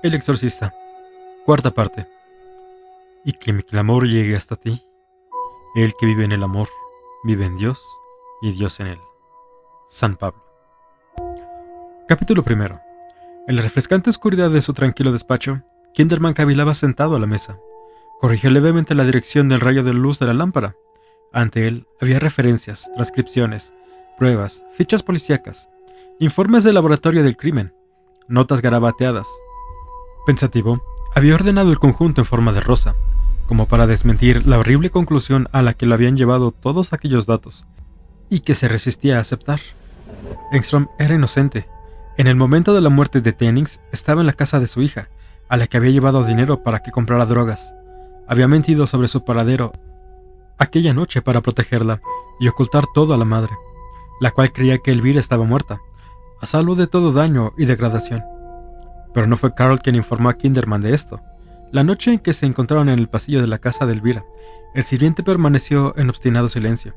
El exorcista. Cuarta parte. Y que mi clamor llegue hasta ti. El que vive en el amor, vive en Dios y Dios en él. San Pablo. Capítulo 1. En la refrescante oscuridad de su tranquilo despacho, Kinderman cavilaba sentado a la mesa. Corrigió levemente la dirección del rayo de luz de la lámpara. Ante él había referencias, transcripciones, pruebas, fichas policíacas, informes del laboratorio del crimen, notas garabateadas. Pensativo, había ordenado el conjunto en forma de rosa, como para desmentir la horrible conclusión a la que lo habían llevado todos aquellos datos, y que se resistía a aceptar. Engström era inocente. En el momento de la muerte de Dennings estaba en la casa de su hija, a la que había llevado dinero para que comprara drogas. Había mentido sobre su paradero aquella noche para protegerla y ocultar todo a la madre, la cual creía que Elvira estaba muerta, a salvo de todo daño y degradación. Pero no fue Carol quien informó a Kinderman de esto. La noche en que se encontraron en el pasillo de la casa de Elvira, el sirviente permaneció en obstinado silencio.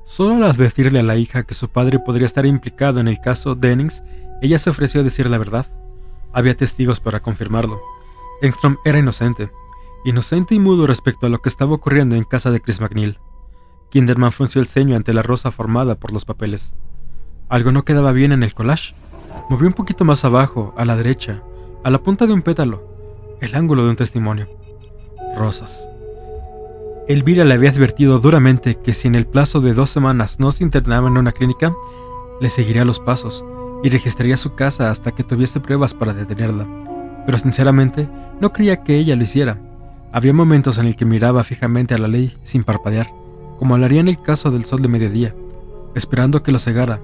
Solo al advertirle a la hija que su padre podría estar implicado en el caso Dennings, ella se ofreció a decir la verdad. Había testigos para confirmarlo. Engström era inocente y mudo respecto a lo que estaba ocurriendo en casa de Chris MacNeil. Kinderman frunció el ceño ante la rosa formada por los papeles. Algo no quedaba bien en el collage. Movió un poquito más abajo, a la derecha, a la punta de un pétalo, el ángulo de un testimonio. Rosas. Elvira le había advertido duramente que si en el plazo de 2 semanas no se internaba en una clínica, le seguiría los pasos y registraría su casa hasta que tuviese pruebas para detenerla. Pero sinceramente, no creía que ella lo hiciera. Había momentos en el que miraba fijamente a la ley sin parpadear, como lo haría en el caso del sol de mediodía, esperando que lo cegara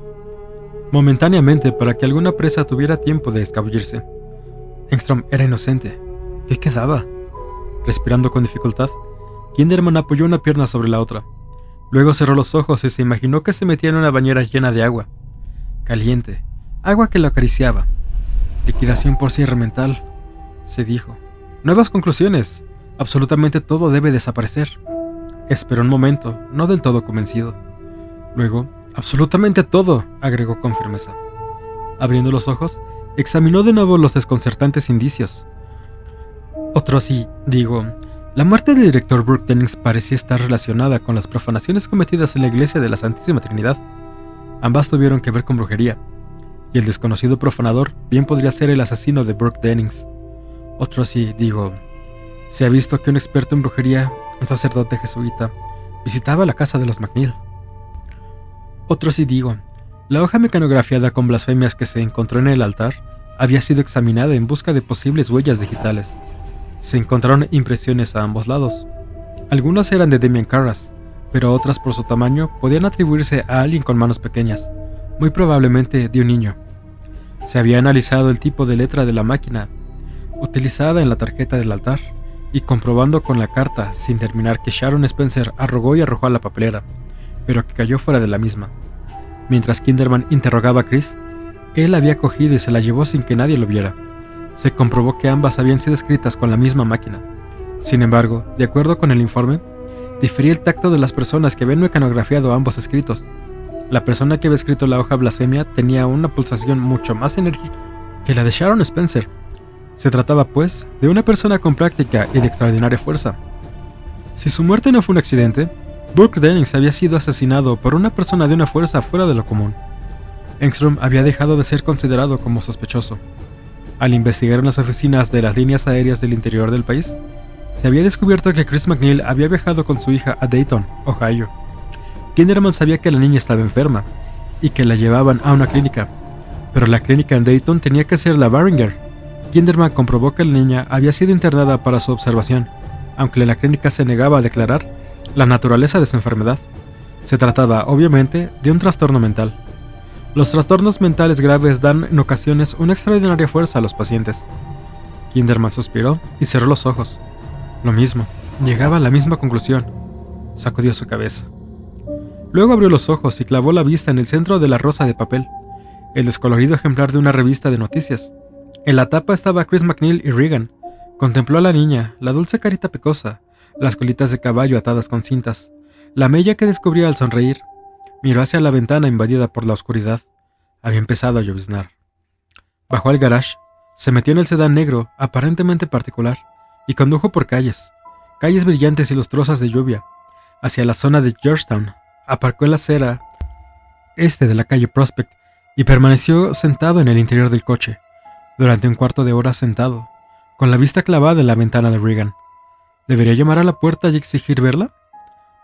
momentáneamente para que alguna presa tuviera tiempo de escabullirse. Engström era inocente. ¿Qué quedaba? Respirando con dificultad, Kinderman apoyó una pierna sobre la otra. Luego cerró los ojos y se imaginó que se metía en una bañera llena de agua. Caliente, agua que lo acariciaba. Liquidación por cierre mental, se dijo. Nuevas conclusiones. Absolutamente todo debe desaparecer. Esperó un momento, no del todo convencido. Luego, absolutamente todo, agregó con firmeza. Abriendo los ojos, examinó de nuevo los desconcertantes indicios. La muerte del director Brooke Dennings parecía estar relacionada con las profanaciones cometidas en la iglesia de la Santísima Trinidad. Ambas tuvieron que ver con brujería, y el desconocido profanador bien podría ser el asesino de Brooke Dennings. Se ha visto que un experto en brujería, un sacerdote jesuita, visitaba la casa de los MacNeil. La hoja mecanografiada con blasfemias que se encontró en el altar había sido examinada en busca de posibles huellas digitales. Se encontraron impresiones a ambos lados. Algunas eran de Damian Carras, pero otras por su tamaño podían atribuirse a alguien con manos pequeñas, muy probablemente de un niño. Se había analizado el tipo de letra de la máquina utilizada en la tarjeta del altar, y comprobando con la carta sin terminar que Sharon Spencer arrugó y arrojó a la papelera, pero que cayó fuera de la misma. Mientras Kinderman interrogaba a Chris, él había cogido y se la llevó sin que nadie lo viera. Se comprobó que ambas habían sido escritas con la misma máquina. Sin embargo, de acuerdo con el informe, difería el tacto de las personas que habían mecanografiado ambos escritos. La persona que había escrito la hoja blasfemia tenía una pulsación mucho más enérgica que la de Sharon Spencer. Se trataba, pues, de una persona con práctica y de extraordinaria fuerza. Si su muerte no fue un accidente, Brooke Dennings había sido asesinado por una persona de una fuerza fuera de lo común. Engström había dejado de ser considerado como sospechoso. Al investigar en las oficinas de las líneas aéreas del interior del país, se había descubierto que Chris MacNeil había viajado con su hija a Dayton, Ohio. Kinderman sabía que la niña estaba enferma y que la llevaban a una clínica, pero la clínica en Dayton tenía que ser la Barringer. Kinderman comprobó que la niña había sido internada para su observación, aunque la clínica se negaba a declarar la naturaleza de su enfermedad. Se trataba, obviamente, de un trastorno mental. Los trastornos mentales graves dan en ocasiones una extraordinaria fuerza a los pacientes. Kinderman suspiró y cerró los ojos. Lo mismo, llegaba a la misma conclusión. Sacudió su cabeza. Luego abrió los ojos y clavó la vista en el centro de la rosa de papel, el descolorido ejemplar de una revista de noticias. En la tapa estaba Chris MacNeil y Regan. Contempló a la niña, la dulce carita pecosa, las colitas de caballo atadas con cintas, la mella que descubría al sonreír. Miró hacia la ventana invadida por la oscuridad. Había empezado a lloviznar. Bajó al garage, Se metió en el sedán negro, aparentemente particular, y condujo por calles brillantes y lustrosas de lluvia, hacia la zona de Georgetown. Aparcó en la acera este de la calle Prospect y permaneció sentado en el interior del coche, durante un cuarto de hora sentado, con la vista clavada en la ventana de Regan. ¿Debería llamar a la puerta y exigir verla?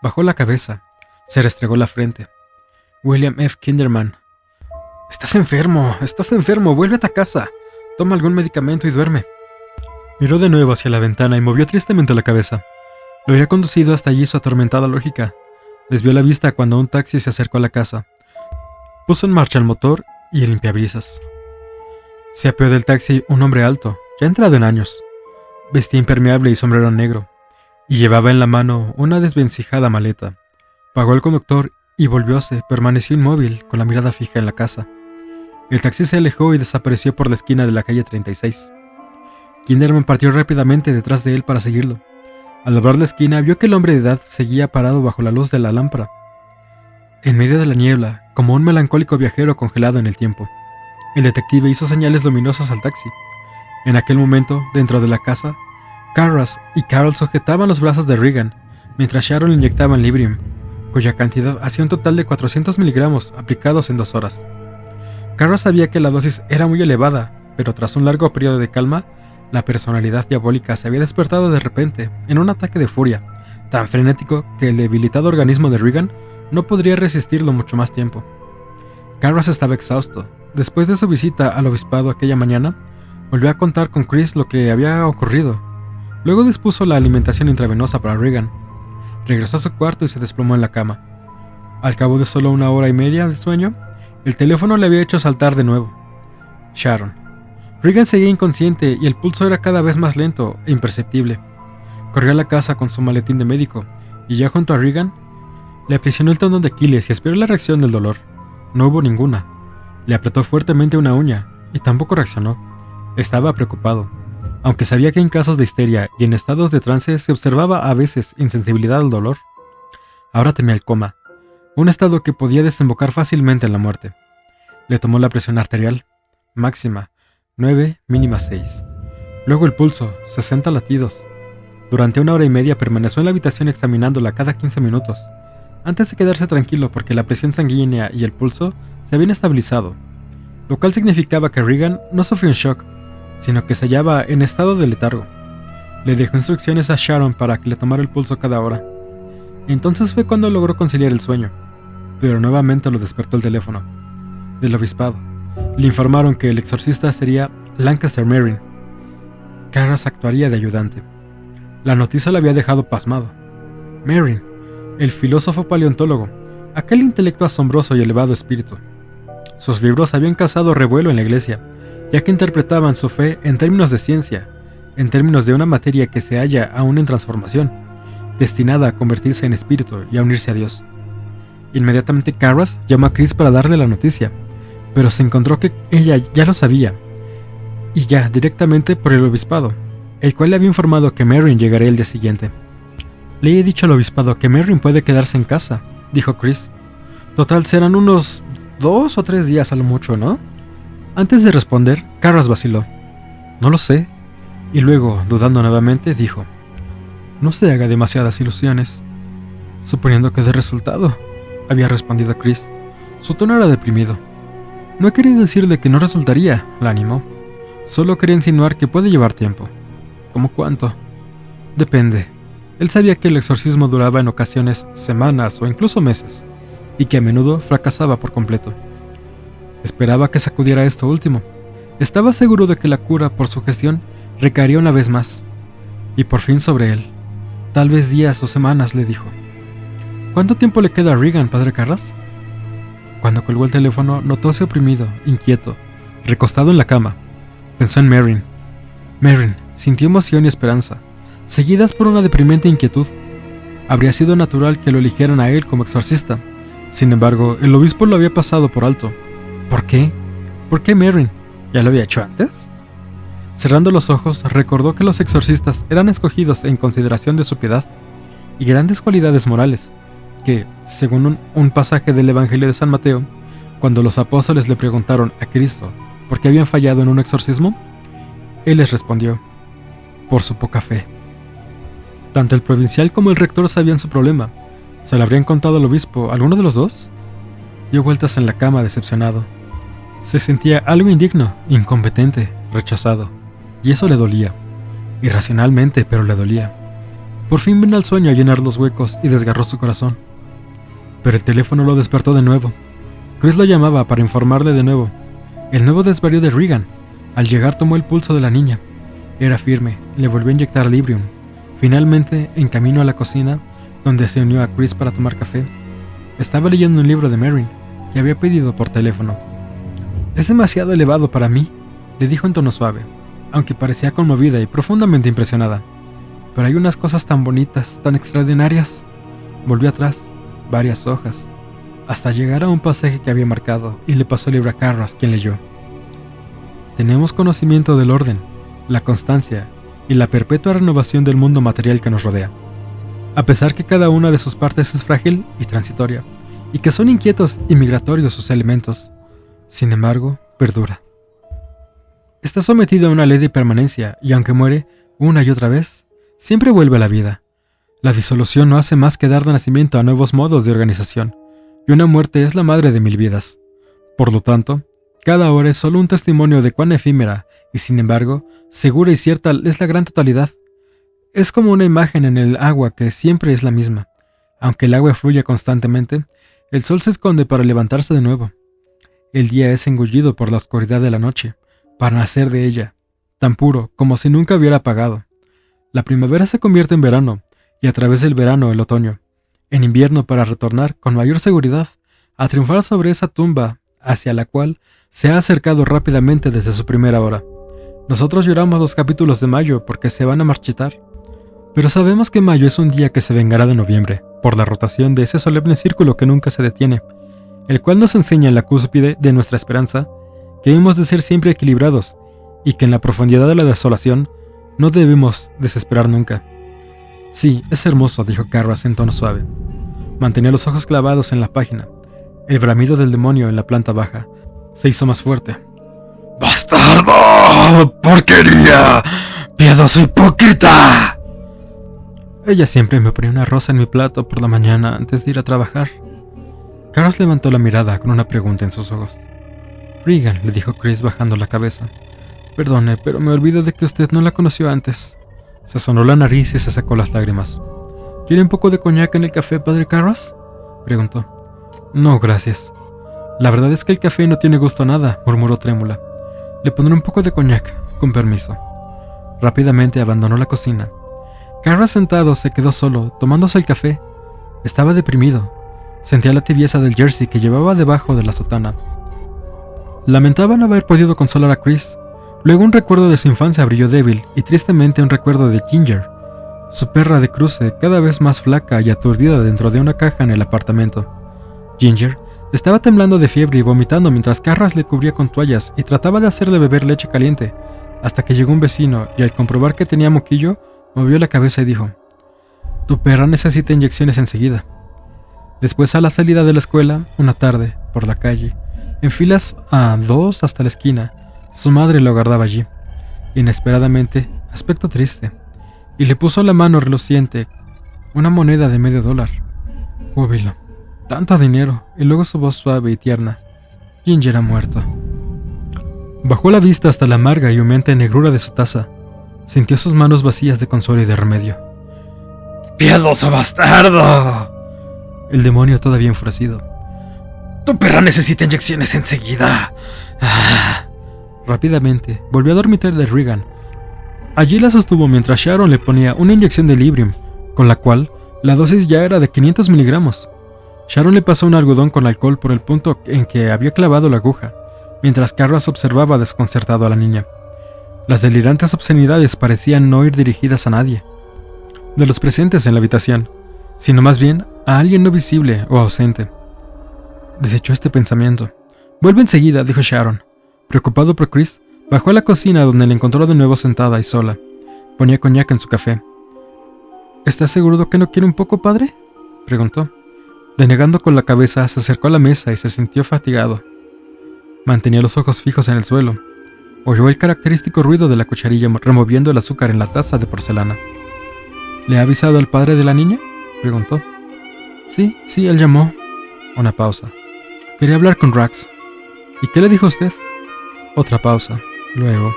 Bajó la cabeza, se restregó la frente. William F. Kinderman. Estás enfermo, vuélvete a casa. Toma algún medicamento y duerme. Miró de nuevo hacia la ventana y movió tristemente la cabeza. Lo había conducido hasta allí su atormentada lógica. Desvió la vista cuando un taxi se acercó a la casa. Puso en marcha el motor y el limpiabrisas. Se apeó del taxi un hombre alto, ya entrado en años. Vestía impermeable y sombrero negro, y llevaba en la mano una desvencijada maleta. Pagó al conductor y volvióse, permaneció inmóvil, con la mirada fija en la casa. El taxi se alejó y desapareció por la esquina de la calle 36. Kinderman partió rápidamente detrás de él para seguirlo. Al doblar la esquina, vio que el hombre de edad seguía parado bajo la luz de la lámpara, en medio de la niebla, como un melancólico viajero congelado en el tiempo. El detective hizo señales luminosas al taxi. En aquel momento, dentro de la casa, Carras y Carol sujetaban los brazos de Regan, mientras Sharon le inyectaban Librium, cuya cantidad hacía un total de 400 miligramos aplicados en 2 horas. Carras sabía que la dosis era muy elevada, pero tras un largo periodo de calma, la personalidad diabólica se había despertado de repente en un ataque de furia, tan frenético que el debilitado organismo de Regan no podría resistirlo mucho más tiempo. Carras estaba exhausto. Después de su visita al obispado aquella mañana, volvió a contar con Chris lo que había ocurrido. Luego dispuso la alimentación intravenosa para Regan. Regresó a su cuarto y se desplomó en la cama. Al cabo de solo 1 hora y media de sueño, el teléfono le había hecho saltar de nuevo. Sharon. Regan seguía inconsciente y el pulso era cada vez más lento e imperceptible. Corrió a la casa con su maletín de médico y ya junto a Regan, le aprisionó el tendón de Aquiles y esperó la reacción del dolor. No hubo ninguna. Le apretó fuertemente una uña y tampoco reaccionó. Estaba preocupado, aunque sabía que en casos de histeria y en estados de trance se observaba a veces insensibilidad al dolor. Ahora temía el coma, un estado que podía desembocar fácilmente en la muerte. Le tomó la presión arterial, máxima 9, mínima 6. Luego el pulso, 60 latidos. Durante 1 hora y media permaneció en la habitación examinándola cada 15 minutos, antes de quedarse tranquilo porque la presión sanguínea y el pulso se habían estabilizado, lo cual significaba que Regan no sufrió un shock, sino que se hallaba en estado de letargo. Le dejó instrucciones a Sharon para que le tomara el pulso cada hora. Entonces fue cuando logró conciliar el sueño, pero nuevamente lo despertó el teléfono del obispado. Le informaron que el exorcista sería Lancaster Merrin. Carras actuaría de ayudante. La noticia lo había dejado pasmado. Merrin, el filósofo paleontólogo, aquel intelecto asombroso y elevado espíritu. Sus libros habían causado revuelo en la iglesia, ya que interpretaban su fe en términos de ciencia, en términos de una materia que se halla aún en transformación, destinada a convertirse en espíritu y a unirse a Dios. Inmediatamente Carras llamó a Chris para darle la noticia, pero se encontró que ella ya lo sabía, y ya directamente por el obispado, el cual le había informado que Merrin llegaría el día siguiente. Le he dicho al obispado que Merrin puede quedarse en casa, dijo Chris. Total, serán unos 2 o 3 días a lo mucho, ¿no? Antes de responder, Carras vaciló. No lo sé. Y luego, dudando nuevamente, dijo: no se haga demasiadas ilusiones. Suponiendo que dé resultado, había respondido Chris. Su tono era deprimido. No he querido decirle que no resultaría, la animó. Solo quería insinuar que puede llevar tiempo. ¿Cómo cuánto? Depende. Él sabía que el exorcismo duraba en ocasiones semanas o incluso meses, y que a menudo fracasaba por completo. Esperaba que sacudiera esto último. Estaba seguro de que la cura por sugestión recaería una vez más, y por fin sobre él. Tal vez días o semanas, le dijo. ¿Cuánto tiempo le queda a Regan, padre Carras? Cuando colgó el teléfono, notóse oprimido, inquieto, recostado en la cama. Pensó en Merrin. Merrin sintió emoción y esperanza, seguidas por una deprimente inquietud. Habría sido natural que lo eligieran a él como exorcista. Sin embargo, el obispo lo había pasado por alto. ¿Por qué? ¿Por qué Merrin? ¿Ya lo había hecho antes? Cerrando los ojos, recordó que los exorcistas eran escogidos en consideración de su piedad y grandes cualidades morales, que, según un pasaje del Evangelio de San Mateo, cuando los apóstoles le preguntaron a Cristo por qué habían fallado en un exorcismo, Él les respondió: por su poca fe. Tanto el provincial como el rector sabían su problema. ¿Se lo habrían contado al obispo, alguno de los dos? Dio vueltas en la cama decepcionado. Se sentía algo indigno, incompetente, rechazado, y eso le dolía. Irracionalmente, pero le dolía. Por fin vino al sueño a llenar los huecos y desgarró su corazón. Pero el teléfono lo despertó de nuevo. Chris lo llamaba para informarle de nuevo. El nuevo desvarío de Regan. Al llegar tomó el pulso de la niña. Era firme, le volvió a inyectar Librium. Finalmente, en camino a la cocina, donde se unió a Chris para tomar café, estaba leyendo un libro de Merrin, que había pedido por teléfono. «Es demasiado elevado para mí», le dijo en tono suave, aunque parecía conmovida y profundamente impresionada. «Pero hay unas cosas tan bonitas, tan extraordinarias». Volvió atrás, varias hojas, hasta llegar a un pasaje que había marcado, y le pasó el libro a Carras, quien leyó: «Tenemos conocimiento del orden, la constancia y la perpetua renovación del mundo material que nos rodea, a pesar que cada una de sus partes es frágil y transitoria, y que son inquietos y migratorios sus elementos. Sin embargo, perdura. Está sometido a una ley de permanencia, y aunque muere una y otra vez, siempre vuelve a la vida. La disolución no hace más que dar nacimiento a nuevos modos de organización, y una muerte es la madre de 1000 vidas. Por lo tanto, cada hora es solo un testimonio de cuán efímera, y sin embargo, segura y cierta es la gran totalidad. Es como una imagen en el agua que siempre es la misma. Aunque el agua fluya constantemente, el sol se esconde para levantarse de nuevo. El día es engullido por la oscuridad de la noche, para nacer de ella, tan puro como si nunca hubiera apagado. La primavera se convierte en verano, y a través del verano el otoño, en invierno, para retornar con mayor seguridad a triunfar sobre esa tumba hacia la cual se ha acercado rápidamente desde su primera hora. Nosotros lloramos los capítulos de mayo porque se van a marchitar, pero sabemos que mayo es un día que se vengará de noviembre, por la rotación de ese solemne círculo que nunca se detiene, el cual nos enseña en la cúspide de nuestra esperanza que hemos de ser siempre equilibrados y que en la profundidad de la desolación no debemos desesperar nunca. «Sí, es hermoso», dijo Carras en tono suave. Mantenía los ojos clavados en la página. El bramido del demonio en la planta baja se hizo más fuerte. «¡Bastardo! ¡Porquería! ¡Piadoso hipócrita!». Ella siempre me ponía una rosa en mi plato por la mañana antes de ir a trabajar. Carras levantó la mirada con una pregunta en sus ojos. «Regan», le dijo Chris bajando la cabeza. «Perdone, pero me olvido de que usted no la conoció antes». Se sonó la nariz y se secó las lágrimas. «¿Quiere un poco de coñac en el café, padre Carras?», preguntó. «No, gracias». «La verdad es que el café no tiene gusto a nada», murmuró trémula. «Le pondré un poco de coñac, con permiso». Rápidamente abandonó la cocina. Carras, sentado, se quedó solo, tomándose el café. Estaba deprimido. Sentía la tibieza del jersey que llevaba debajo de la sotana. Lamentaba no haber podido consolar a Chris. Luego un recuerdo de su infancia brilló débil, y tristemente un recuerdo de Ginger, su perra de cruce, cada vez más flaca y aturdida dentro de una caja en el apartamento. Ginger estaba temblando de fiebre y vomitando mientras Carras le cubría con toallas y trataba de hacerle beber leche caliente, hasta que llegó un vecino y al comprobar que tenía moquillo, movió la cabeza y dijo: «Tu perra necesita inyecciones enseguida». Después, a la salida de la escuela, una tarde, por la calle, en filas a 2 hasta la esquina, su madre lo aguardaba allí, inesperadamente, aspecto triste, y le puso la mano reluciente, una moneda de $50. Júbilo, tanto dinero, y luego su voz suave y tierna: «Ginger ha muerto». Bajó la vista hasta la amarga y humeante negrura de su taza. Sintió sus manos vacías de consuelo y de remedio. «¡Piadoso bastardo!», el demonio todavía enfurecido. «Tu perra necesita inyecciones enseguida». Rápidamente volvió a dormitar de Regan. Allí la sostuvo mientras Sharon le ponía una inyección de Librium, con la cual la dosis ya era de 500 miligramos. Sharon le pasó un algodón con alcohol por el punto en que había clavado la aguja, mientras Carras observaba desconcertado a la niña. Las delirantes obscenidades parecían no ir dirigidas a nadie de los presentes en la habitación, sino más bien a alguien no visible o ausente. Desechó este pensamiento. «Vuelve enseguida», dijo Sharon. Preocupado por Chris, bajó a la cocina donde la encontró de nuevo sentada y sola. Ponía coñac en su café. «¿Estás seguro que no quiere un poco, padre?», preguntó. Denegando con la cabeza, se acercó a la mesa y se sintió fatigado. Mantenía los ojos fijos en el suelo. Oyó el característico ruido de la cucharilla removiendo el azúcar en la taza de porcelana. ¿Le ha avisado al padre de la niña?, preguntó. Sí, él llamó. Una pausa. Quería hablar con Rax. ¿Y qué le dijo usted? Otra pausa. Luego.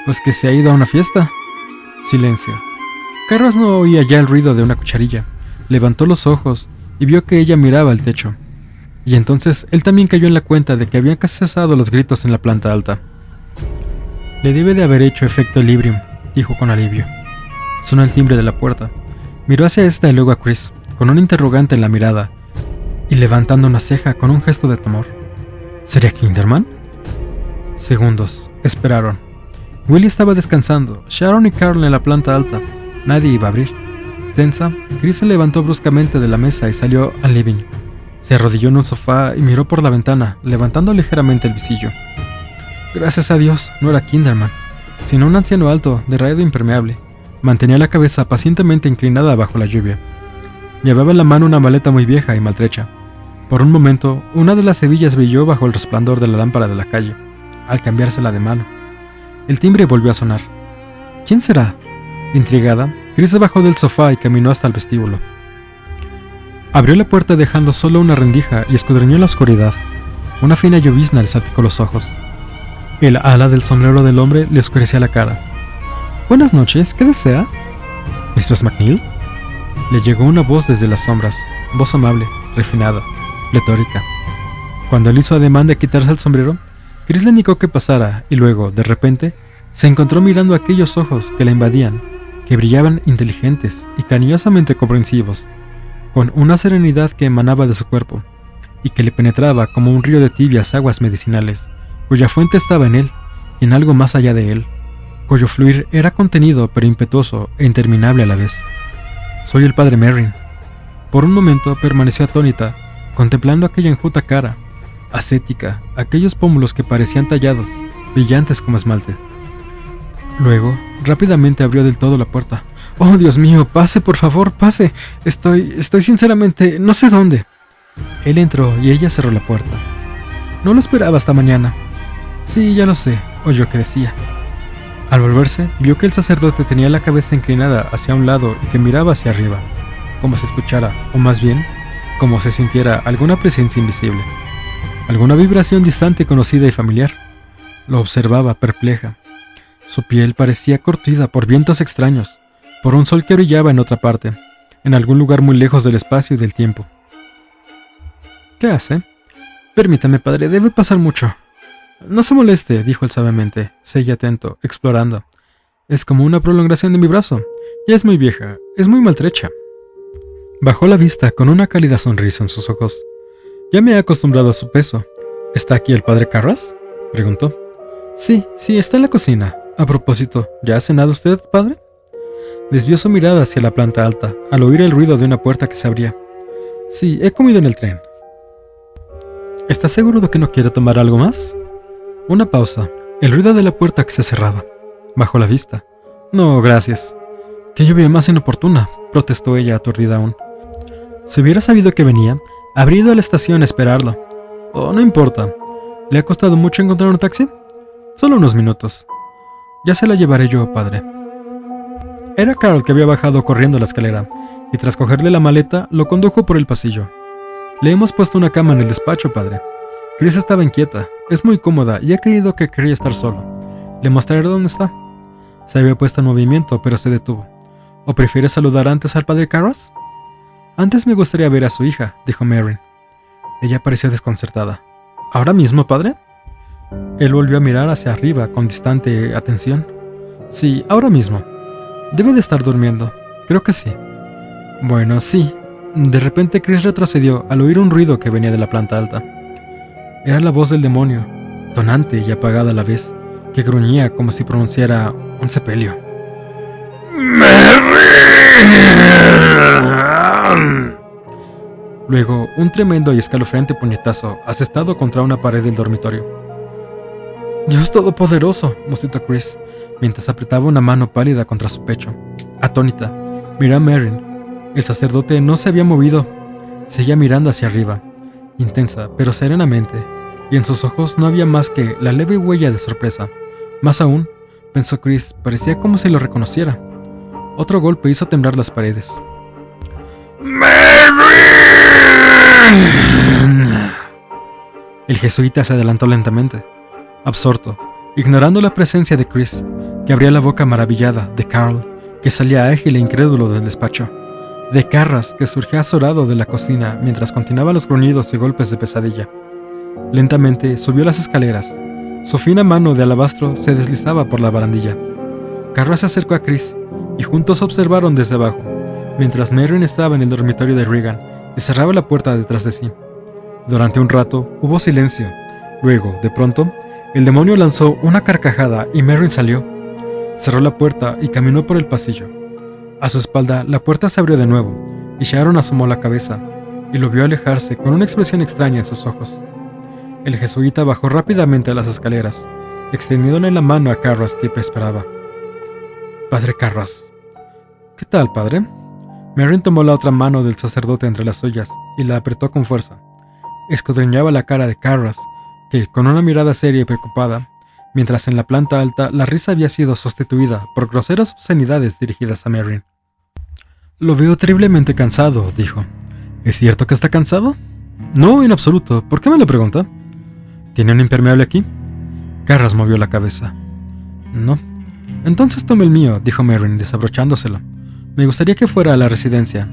Pues que se ha ido a una fiesta. Silencio. Carras no oía ya el ruido de una cucharilla. Levantó los ojos y vio que ella miraba al techo. Y entonces él también cayó en la cuenta de que habían cesado los gritos en la planta alta. Le debe de haber hecho efecto el Librium, dijo con alivio. Sonó el timbre de la puerta. Miró hacia esta y luego a Chris, con un interrogante en la mirada, y levantando una ceja con un gesto de temor. ¿Sería Kinderman? Segundos. Esperaron. Willie estaba descansando, Sharon y Carl en la planta alta. Nadie iba a abrir. Tensa, Chris se levantó bruscamente de la mesa y salió al living. Se arrodilló en un sofá y miró por la ventana, levantando ligeramente el visillo. Gracias a Dios, no era Kinderman, sino un anciano alto, de raído impermeable. Mantenía la cabeza pacientemente inclinada bajo la lluvia. Llevaba en la mano una maleta muy vieja y maltrecha. Por un momento, una de las hebillas brilló bajo el resplandor de la lámpara de la calle, al cambiársela de mano. El timbre volvió a sonar. ¿Quién será? Intrigada, Chris se bajó del sofá y caminó hasta el vestíbulo. Abrió la puerta dejando solo una rendija y escudriñó la oscuridad. Una fina llovizna le salpicó los ojos. El ala del sombrero del hombre le oscurecía la cara. Buenas noches, ¿qué desea? ¿Mistress McNeil? Le llegó una voz desde las sombras, voz amable, refinada, pletórica. Cuando él hizo ademán de quitarse el sombrero, Chris le indicó que pasara y luego, de repente, se encontró mirando aquellos ojos que la invadían, que brillaban inteligentes y cariñosamente comprensivos, con una serenidad que emanaba de su cuerpo y que le penetraba como un río de tibias aguas medicinales, cuya fuente estaba en él y en algo más allá de él, cuyo fluir era contenido pero impetuoso e interminable a la vez. Soy el padre Merrin. Por un momento permaneció atónita, contemplando aquella enjuta cara, ascética, aquellos pómulos que parecían tallados, brillantes como esmalte. Luego, rápidamente abrió del todo la puerta. «Oh, Dios mío, pase, por favor, pase. Estoy sinceramente, no sé dónde». Él entró y ella cerró la puerta. «No lo esperaba hasta mañana». «Sí, ya lo sé», oyó que decía. Al volverse, vio que el sacerdote tenía la cabeza inclinada hacia un lado y que miraba hacia arriba, como si escuchara, o más bien, como si sintiera alguna presencia invisible, alguna vibración distante, conocida y familiar. Lo observaba perpleja. Su piel parecía curtida por vientos extraños, por un sol que brillaba en otra parte, en algún lugar muy lejos del espacio y del tiempo. ¿Qué hace? Permítame, padre, debe pasar mucho. No se moleste, dijo él suavemente. Seguía atento, explorando. Es como una prolongación de mi brazo. Ya es muy vieja, es muy maltrecha. Bajó la vista con una cálida sonrisa en sus ojos. Ya me he acostumbrado a su peso. ¿Está aquí el padre Carras?, preguntó. Sí, está en la cocina. A propósito, ¿ya ha cenado usted, padre? Desvió su mirada hacia la planta alta, al oír el ruido de una puerta que se abría. Sí, he comido en el tren. ¿Está seguro de que no quiere tomar algo más? Una pausa, el ruido de la puerta que se cerraba. Bajó la vista. No, gracias. Qué lluvia más inoportuna, protestó ella, aturdida aún. Si hubiera sabido que venía, habría ido a la estación a esperarlo. Oh, no importa. ¿Le ha costado mucho encontrar un taxi? Solo unos minutos. Ya se la llevaré yo, padre. Era Carl que había bajado corriendo la escalera, y tras cogerle la maleta, lo condujo por el pasillo. Le hemos puesto una cama en el despacho, padre. Chris estaba inquieta, es muy cómoda y ha creído que quería estar solo. Le mostraré dónde está. Se había puesto en movimiento, pero se detuvo. ¿O prefiere saludar antes al padre Carras? Antes me gustaría ver a su hija, dijo Merrin. Ella pareció desconcertada. ¿Ahora mismo, padre? Él volvió a mirar hacia arriba con distante atención. Sí, ahora mismo. Debe de estar durmiendo. Creo que sí. Bueno, sí. De repente Chris retrocedió al oír un ruido que venía de la planta alta. Era la voz del demonio, tonante y apagada a la vez, que gruñía como si pronunciara un sepelio. Luego, un tremendo y escalofriante puñetazo asestado contra una pared del dormitorio. «Dios todopoderoso», musitó Chris, mientras apretaba una mano pálida contra su pecho. Atónita, miró a Merrin. El sacerdote no se había movido. Seguía mirando hacia arriba, intensa pero serenamente, y en sus ojos no había más que la leve huella de sorpresa, Más aún, pensó Chris, parecía como si lo reconociera. Otro golpe hizo temblar las paredes. ¡Merrin! El jesuita se adelantó lentamente, absorto, ignorando la presencia de Chris, que abría la boca maravillada, de Carl, que salía ágil e incrédulo del despacho, de Carras, que surgía azorado de la cocina mientras continuaba los gruñidos y golpes de pesadilla. Lentamente subió las escaleras. Su fina mano de alabastro se deslizaba por la barandilla. Carras se acercó a Chris, y juntos observaron desde abajo, mientras Merrin estaba en el dormitorio de Regan y cerraba la puerta detrás de sí. Durante un rato hubo silencio. Luego, de pronto, el demonio lanzó una carcajada y Merrin salió. Cerró la puerta y caminó por el pasillo. A su espalda, la puerta se abrió de nuevo, y Sharon asomó la cabeza, y lo vio alejarse con una expresión extraña en sus ojos. El jesuita bajó rápidamente a las escaleras, extendiéndole la mano a Carras que esperaba. «Padre Carras». «¿Qué tal, padre?» Merrin tomó la otra mano del sacerdote entre las suyas y la apretó con fuerza. Escudriñaba la cara de Carras, que, con una mirada seria y preocupada, mientras en la planta alta la risa había sido sustituida por groseras obscenidades dirigidas a Merrin. «Lo veo terriblemente cansado», dijo. «¿Es cierto que está cansado?» «No, en absoluto. ¿Por qué me lo pregunta?» «¿Tiene un impermeable aquí?» Carras movió la cabeza. «No». «Entonces tome el mío», dijo Merrin, desabrochándoselo. «Me gustaría que fuera a la residencia,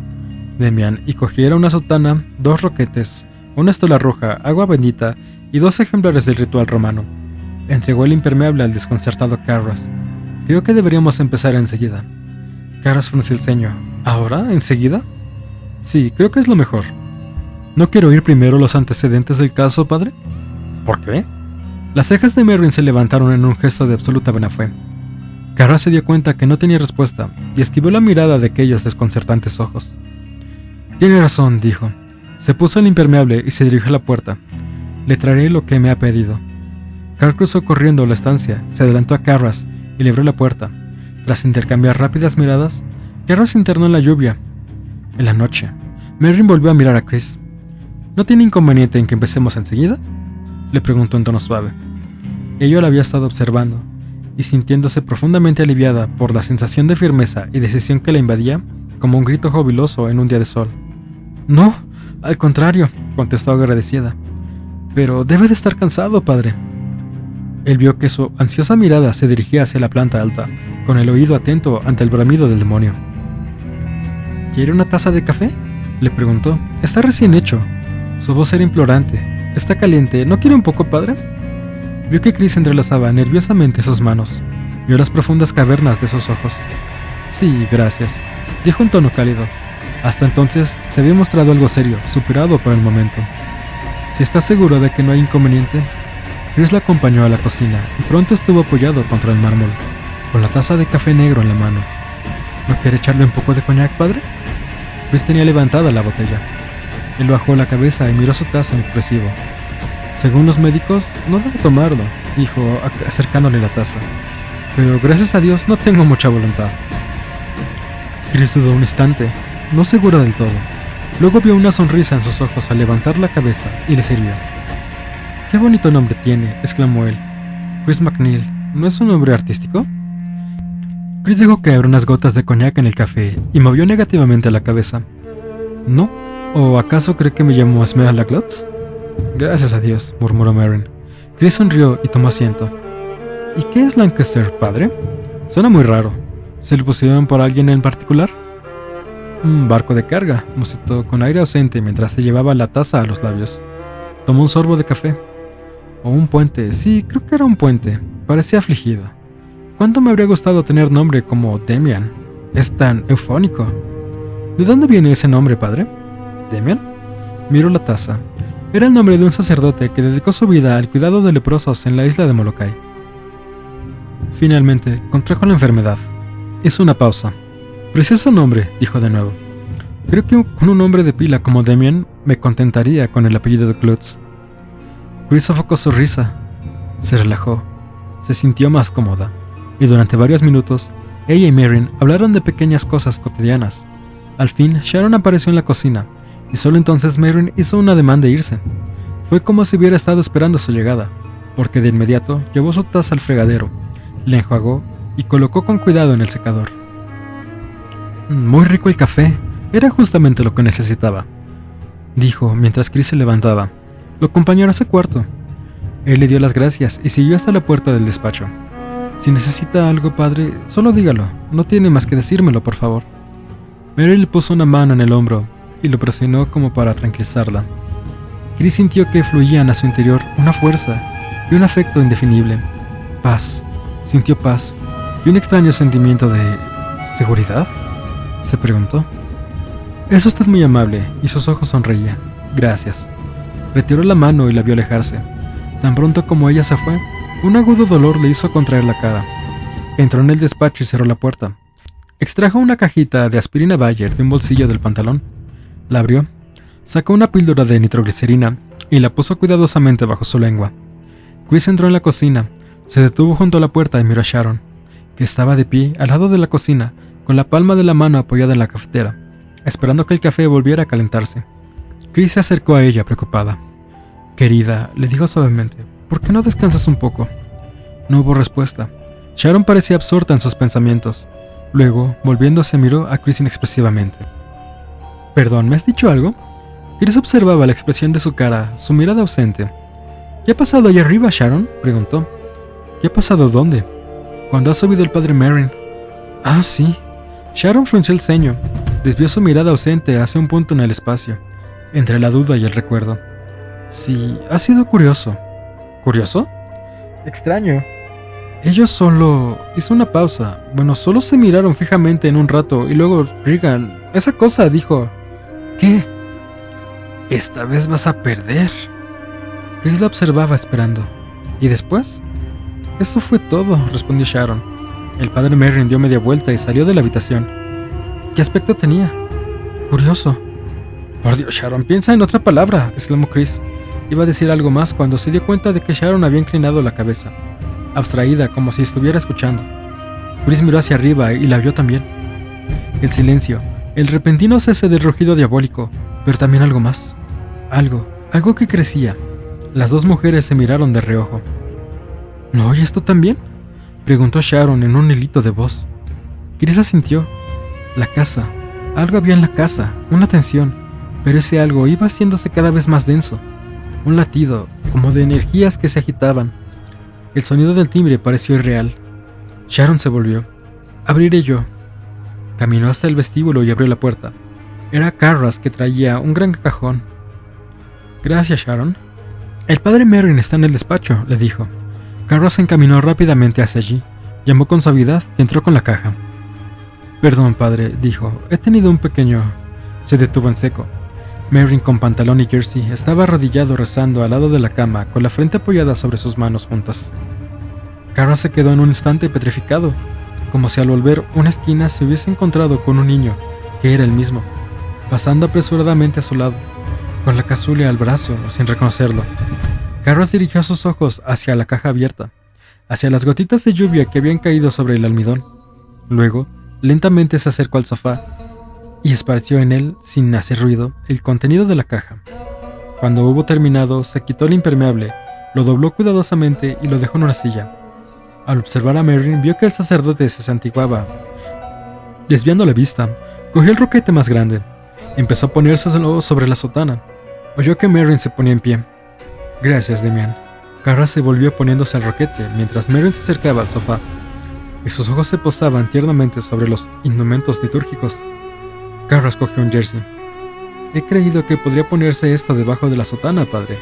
Demian, y cogiera una sotana, 2 roquetes, una estola roja, agua bendita y 2 ejemplares del ritual romano». Entregó el impermeable al desconcertado Carras. «Creo que deberíamos empezar enseguida». Carras frunció el ceño. «¿Ahora? ¿Enseguida?» «Sí, creo que es lo mejor». «¿No quiero oír primero los antecedentes del caso, padre?» «¿Por qué?» Las cejas de Merrin se levantaron en un gesto de absoluta buena fe. Carras se dio cuenta que no tenía respuesta y esquivó la mirada de aquellos desconcertantes ojos. «Tiene razón», dijo. Se puso el impermeable y se dirigió a la puerta. «Le traeré lo que me ha pedido». Carl cruzó corriendo la estancia, se adelantó a Carras y le abrió la puerta. Tras intercambiar rápidas miradas, Carras se internó en la lluvia. En la noche, Merrin volvió a mirar a Chris. «¿No tiene inconveniente en que empecemos enseguida?», le preguntó en tono suave. Ella la había estado observando, y sintiéndose profundamente aliviada por la sensación de firmeza y decisión que la invadía, como un grito jubiloso en un día de sol. «No, al contrario», contestó agradecida. «Pero debe de estar cansado, padre». Él vio que su ansiosa mirada se dirigía hacia la planta alta, con el oído atento ante el bramido del demonio. «¿Quiere una taza de café?», le preguntó. «Está recién hecho». Su voz era implorante. «¿Está caliente? ¿No quiere un poco, padre?». Vio que Chris entrelazaba nerviosamente sus manos. Vio las profundas cavernas de sus ojos. «Sí, gracias», dijo en tono cálido. Hasta entonces se había mostrado algo serio, superado por el momento. «Si está seguro de que no hay inconveniente». Chris la acompañó a la cocina y pronto estuvo apoyado contra el mármol, con la taza de café negro en la mano. «¿No quiere echarle un poco de coñac, padre?». Chris tenía levantada la botella. Él bajó la cabeza y miró su taza inexpresivo. «Según los médicos, no debo tomarlo», dijo, acercándole la taza. «Pero gracias a Dios no tengo mucha voluntad». Chris dudó un instante, no segura del todo. Luego vio una sonrisa en sus ojos al levantar la cabeza y le sirvió. «Qué bonito nombre tiene», exclamó él. «Chris MacNeil, ¿no es un nombre artístico?». Chris dejó caer unas gotas de coñac en el café y movió negativamente la cabeza. «¿No? ¿O acaso cree que me llamo Esmeralda Glotz?». «Gracias a Dios», murmuró Merrin. Chris sonrió y tomó asiento. «¿Y qué es Lancaster, padre? Suena muy raro. ¿Se lo pusieron por alguien en particular?». «Un barco de carga», musitó con aire ausente mientras se llevaba la taza a los labios. Tomó un sorbo de café. «O un puente, sí, creo que era un puente. Parecía afligido. ¿Cuánto me habría gustado tener nombre como Demian? Es tan eufónico». «¿De dónde viene ese nombre, padre?». «¿Demian?». Miró la taza. Era el nombre de un sacerdote que dedicó su vida al cuidado de leprosos en la isla de Molokai. Finalmente, contrajo la enfermedad. Hizo una pausa. «Precioso nombre», dijo de nuevo. «Creo que con un nombre de pila como Demian me contentaría con el apellido de Glutz». Chris sofocó su risa. Se relajó. Se sintió más cómoda. Y durante varios minutos, ella y Merrin hablaron de pequeñas cosas cotidianas. Al fin, Sharon apareció en la cocina, y solo entonces Merrin hizo un ademán de irse. Fue como si hubiera estado esperando su llegada, porque de inmediato llevó su taza al fregadero, la enjuagó y colocó con cuidado en el secador. Muy rico el café, era justamente lo que necesitaba, dijo mientras Chris se levantaba. Lo acompañó a su cuarto. Él le dio las gracias y siguió hasta la puerta del despacho. Si necesita algo, padre, solo dígalo, no tiene más que decírmelo, por favor. Mary le puso una mano en el hombro y lo presionó como para tranquilizarla. Chris sintió que fluían a su interior una fuerza y un afecto indefinible. Paz. Sintió paz y un extraño sentimiento de... ¿seguridad?, se preguntó. Es usted muy amable, y sus ojos sonreían. Gracias. Retiró la mano y la vio alejarse. Tan pronto como ella se fue, un agudo dolor le hizo contraer la cara. Entró en el despacho y cerró la puerta. Extrajo una cajita de aspirina Bayer de un bolsillo del pantalón. La abrió, sacó una píldora de nitroglicerina y la puso cuidadosamente bajo su lengua. Chris entró en la cocina, se detuvo junto a la puerta y miró a Sharon, que estaba de pie al lado de la cocina, con la palma de la mano apoyada en la cafetera, esperando que el café volviera a calentarse. Chris se acercó a ella preocupada. «Querida», le dijo suavemente, «¿por qué no descansas un poco?». No hubo respuesta. Sharon parecía absorta en sus pensamientos. Luego, volviéndose, miró a Chris inexpresivamente. «¿Perdón, me has dicho algo?». Chris observaba la expresión de su cara, su mirada ausente. «¿Qué ha pasado allá arriba, Sharon?», preguntó. «¿Qué ha pasado dónde?». «Cuando ha subido el padre Merrin». «Ah, sí». Sharon frunció el ceño, desvió su mirada ausente hacia un punto en el espacio, entre la duda y el recuerdo. «Sí, ha sido curioso». «¿Curioso?». «Extraño». Ellos solo... Hizo una pausa. Bueno, solo se miraron fijamente en un rato y luego Regan... Esa cosa dijo... «¿Qué?». «Esta vez vas a perder». Chris la observaba esperando. «¿Y después?». «Eso fue todo», respondió Sharon. El padre Merrin dio media vuelta y salió de la habitación. ¿Qué aspecto tenía? «Curioso». «Por Dios, Sharon, piensa en otra palabra», exclamó Chris. Iba a decir algo más cuando se dio cuenta de que Sharon había inclinado la cabeza, abstraída, como si estuviera escuchando. Chris miró hacia arriba y la vio también. El silencio, el repentino cese del rugido diabólico, pero también algo más. Algo que crecía. Las dos mujeres se miraron de reojo. ¿No oyes tú también?, preguntó Sharon en un hilito de voz. Chris asintió. La casa. Algo había en la casa, una tensión, pero ese algo iba haciéndose cada vez más denso. Un latido, como de energías que se agitaban. El sonido del timbre pareció irreal. Sharon se volvió. «Abriré yo». Caminó hasta el vestíbulo y abrió la puerta. Era Carras, que traía un gran cajón. «Gracias, Sharon». «El padre Merrin está en el despacho», le dijo. Carras se encaminó rápidamente hacia allí, llamó con suavidad y entró con la caja. «Perdón, padre», dijo, «he tenido un pequeño...». Se detuvo en seco. Merrin, con pantalón y jersey, estaba arrodillado rezando al lado de la cama, con la frente apoyada sobre sus manos juntas. Carras se quedó en un instante petrificado, como si al volver una esquina se hubiese encontrado con un niño, que era el mismo, pasando apresuradamente a su lado, con la cazuela al brazo, sin reconocerlo. Carras dirigió sus ojos hacia la caja abierta, hacia las gotitas de lluvia que habían caído sobre el almidón. Luego, lentamente se acercó al sofá y esparció en él, sin hacer ruido, el contenido de la caja. Cuando hubo terminado, se quitó el impermeable, lo dobló cuidadosamente y lo dejó en una silla. Al observar a Merrin, vio que el sacerdote se santiguaba. Desviando la vista, cogió el roquete más grande. Empezó a ponérselo sobre la sotana. Oyó que Merrin se ponía en pie. «Gracias, Demian». Carras se volvió poniéndose al roquete mientras Merrin se acercaba al sofá, y sus ojos se posaban tiernamente sobre los indumentos litúrgicos. Carras cogió un jersey. «He creído que podría ponerse esto debajo de la sotana, padre»,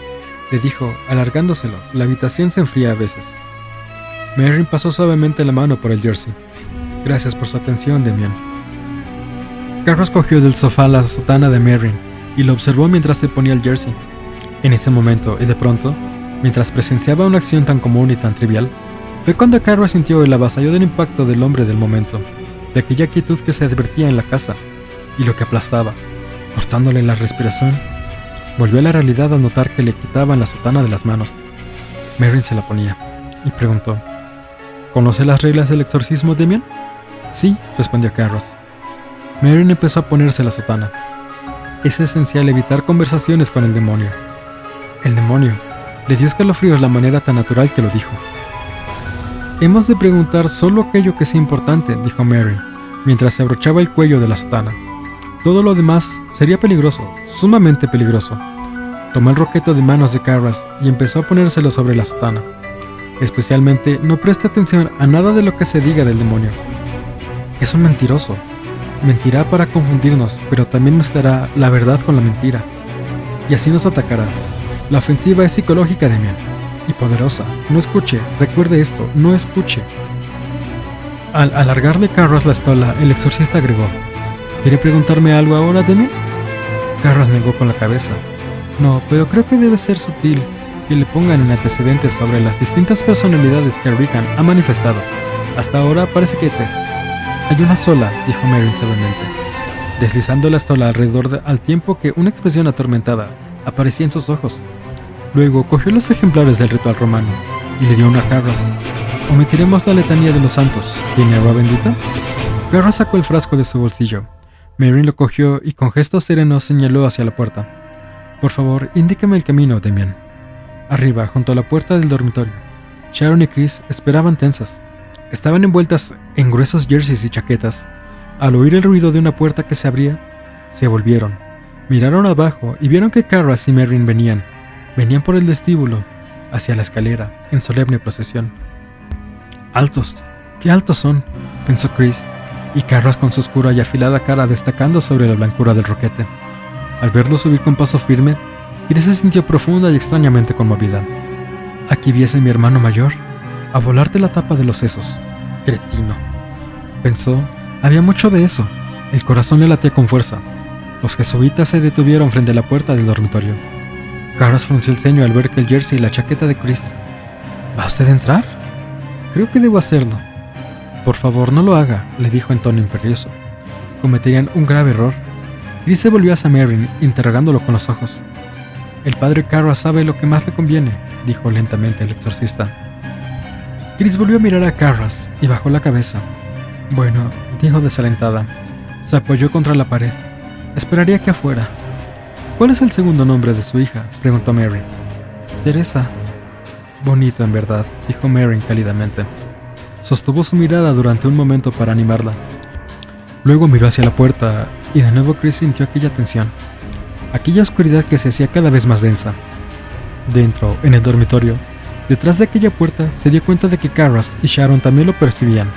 le dijo, alargándoselo. La habitación se enfría a veces. Merrin pasó suavemente la mano por el jersey. «Gracias por su atención, Demian». Carras cogió del sofá la sotana de Merrin y lo observó mientras se ponía el jersey. En ese momento, y de pronto, mientras presenciaba una acción tan común y tan trivial, fue cuando Carras sintió el avasallo del impacto del hombre del momento, de aquella quietud que se advertía en la casa, y lo que aplastaba, cortándole la respiración. Volvió a la realidad al notar que le quitaban la sotana de las manos. Merrin se la ponía, y preguntó: «¿Conoce las reglas del exorcismo, Demian?». «Sí», respondió Carras. Merrin empezó a ponerse la sotana. Es esencial evitar conversaciones con el demonio. El demonio le dio escalofríos la manera tan natural que lo dijo. Hemos de preguntar solo aquello que sea importante, dijo Merrin, mientras se abrochaba el cuello de la sotana. Todo lo demás sería peligroso, sumamente peligroso. Tomó el roquete de manos de Carras y empezó a ponérselo sobre la sotana. Especialmente, no preste atención a nada de lo que se diga del demonio. Es un mentiroso. Mentirá para confundirnos, pero también mezclará la verdad con la mentira. Y así nos atacará. La ofensiva es psicológica, Demian, y poderosa. No escuche, recuerde esto, no escuche. Al alargarle Carras la estola, el exorcista agregó: ¿Quiere preguntarme algo ahora, Demian? Carras negó con la cabeza. No, pero creo que debe ser sutil que le pongan en antecedentes sobre las distintas personalidades que Regan ha manifestado. Hasta ahora parece que hay 3. Hay una sola, dijo Merrin suavemente, deslizando la estola alrededor al tiempo que una expresión atormentada aparecía en sus ojos. Luego cogió los ejemplares del ritual romano y le dio una a Carras. ¿Omitiremos la letanía de los santos? ¿Tiene agua bendita? Carras sacó el frasco de su bolsillo. Merrin lo cogió y con gesto sereno señaló hacia la puerta. Por favor, indíqueme el camino, Demian. Arriba, junto a la puerta del dormitorio, Sharon y Chris esperaban tensas. Estaban envueltas en gruesos jerseys y chaquetas. Al oír el ruido de una puerta que se abría, se volvieron, miraron abajo y vieron que Carras y Merrin venían por el vestíbulo, hacia la escalera, en solemne procesión. Altos, qué altos son, pensó Chris, y Carras con su oscura y afilada cara destacando sobre la blancura del roquete. Al verlo subir con paso firme, Chris se sintió profunda y extrañamente conmovida. Aquí viese mi hermano mayor, a volarte la tapa de los sesos. Cretino. Pensó, había mucho de eso. El corazón le latía con fuerza. Los jesuitas se detuvieron frente a la puerta del dormitorio. Carras frunció el ceño al ver que el jersey y la chaqueta de Chris. ¿Va usted a entrar? Creo que debo hacerlo. Por favor, no lo haga, le dijo en tono imperioso. Cometerían un grave error. Chris se volvió hacia Merrin, interrogándolo con los ojos. El padre Carras sabe lo que más le conviene, dijo lentamente el exorcista. Chris volvió a mirar a Carras y bajó la cabeza. Bueno, dijo desalentada. Se apoyó contra la pared. Esperaría que afuera. ¿Cuál es el segundo nombre de su hija?, preguntó Merrin. Teresa. Bonito, en verdad, dijo Merrin cálidamente. Sostuvo su mirada durante un momento para animarla. Luego miró hacia la puerta y de nuevo Chris sintió aquella tensión, aquella oscuridad que se hacía cada vez más densa. Dentro, en el dormitorio, detrás de aquella puerta, se dio cuenta de que Carras y Sharon también lo percibían.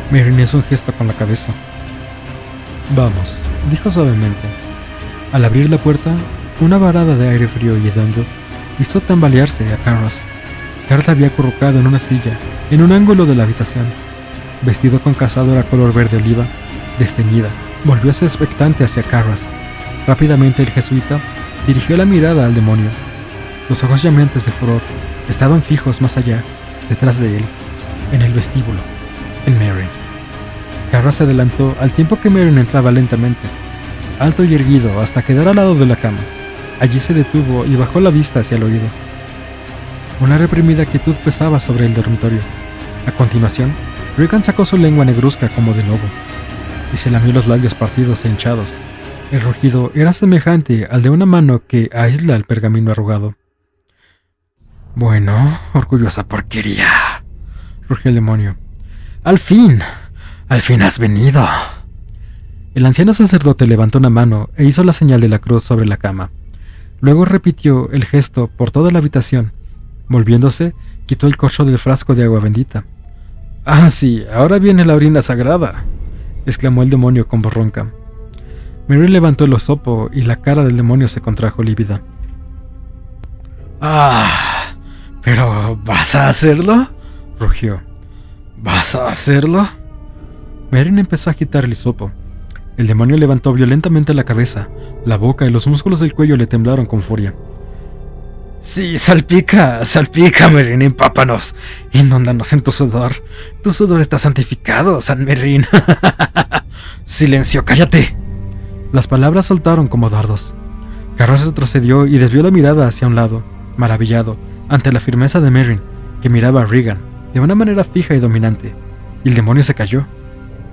Merrin hizo un gesto con la cabeza. Vamos, dijo suavemente. Al abrir la puerta, una varada de aire frío y hediondo hizo tambalearse a Carras. Carras había acurrucado en una silla, en un ángulo de la habitación. Vestido con cazadora color verde oliva, desteñida, volvió expectante hacia Carras. Rápidamente el jesuita dirigió la mirada al demonio. Los ojos llameantes de furor estaban fijos más allá, detrás de él, en el vestíbulo, en Merrin. Carras se adelantó al tiempo que Merrin entraba lentamente, alto y erguido hasta quedar al lado de la cama. Allí se detuvo y bajó la vista hacia el oído. Una reprimida quietud pesaba sobre el dormitorio. A continuación, Regan sacó su lengua negruzca como de lobo y se lamió los labios partidos e hinchados. El rugido era semejante al de una mano que aísla el pergamino arrugado. Bueno, orgullosa porquería, rugió el demonio. ¡Al fin has venido! El anciano sacerdote levantó una mano e hizo la señal de la cruz sobre la cama. Luego repitió el gesto por toda la habitación. Volviéndose, quitó el corcho del frasco de agua bendita. ¡Ah, sí! ¡Ahora viene la orina sagrada!, exclamó el demonio con voz ronca. Merrin levantó el hisopo y la cara del demonio se contrajo lívida. ¡Ah! ¿Pero vas a hacerlo?, rugió. ¿Vas a hacerlo? Merrin empezó a agitar el hisopo. El demonio levantó violentamente la cabeza, la boca y los músculos del cuello le temblaron con furia. Sí, salpica, Merrin, empápanos, inúndanos en tu sudor. Tu sudor está santificado, San Merrin. Silencio, cállate. Las palabras soltaron como dardos. Carras retrocedió y desvió la mirada hacia un lado, maravillado, ante la firmeza de Merrin, que miraba a Regan de una manera fija y dominante, y el demonio se cayó.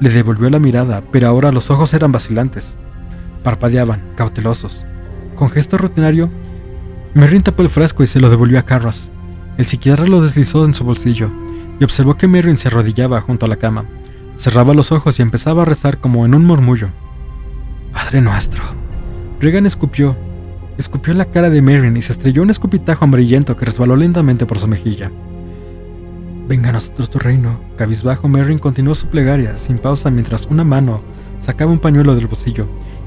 Le devolvió la mirada, pero ahora los ojos eran vacilantes. Parpadeaban, cautelosos. Con gesto rutinario, Merrin tapó el frasco y se lo devolvió a Carras. El psiquiatra lo deslizó en su bolsillo, y observó que Merrin se arrodillaba junto a la cama. Cerraba los ojos y empezaba a rezar como en un murmullo. «Padre nuestro». Regan escupió en la cara de Merrin y se estrelló un escupitajo amarillento que resbaló lentamente por su mejilla. «Venga a nosotros tu reino». Cabizbajo, Merrin continuó su plegaria, sin pausa, mientras una mano sacaba un pañuelo del bolsillo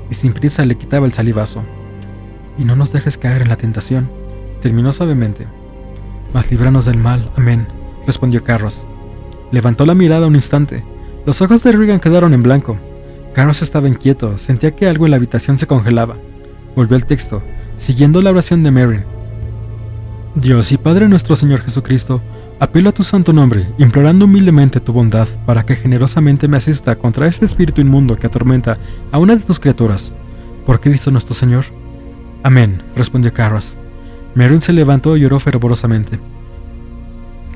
y sin prisa le quitaba el salivazo. «Y no nos dejes caer en la tentación», terminó suavemente. «Mas líbranos del mal, amén», respondió Carras. Levantó la mirada un instante. Los ojos de Regan quedaron en blanco. Carras estaba inquieto, sentía que algo en la habitación se congelaba. Volvió al texto, siguiendo la oración de Merrin. «Dios y Padre nuestro Señor Jesucristo, apelo a tu santo nombre, implorando humildemente tu bondad para que generosamente me asista contra este espíritu inmundo que atormenta a una de tus criaturas. Por Cristo nuestro Señor». «Amén», respondió Carras. Merrin se levantó y oró fervorosamente.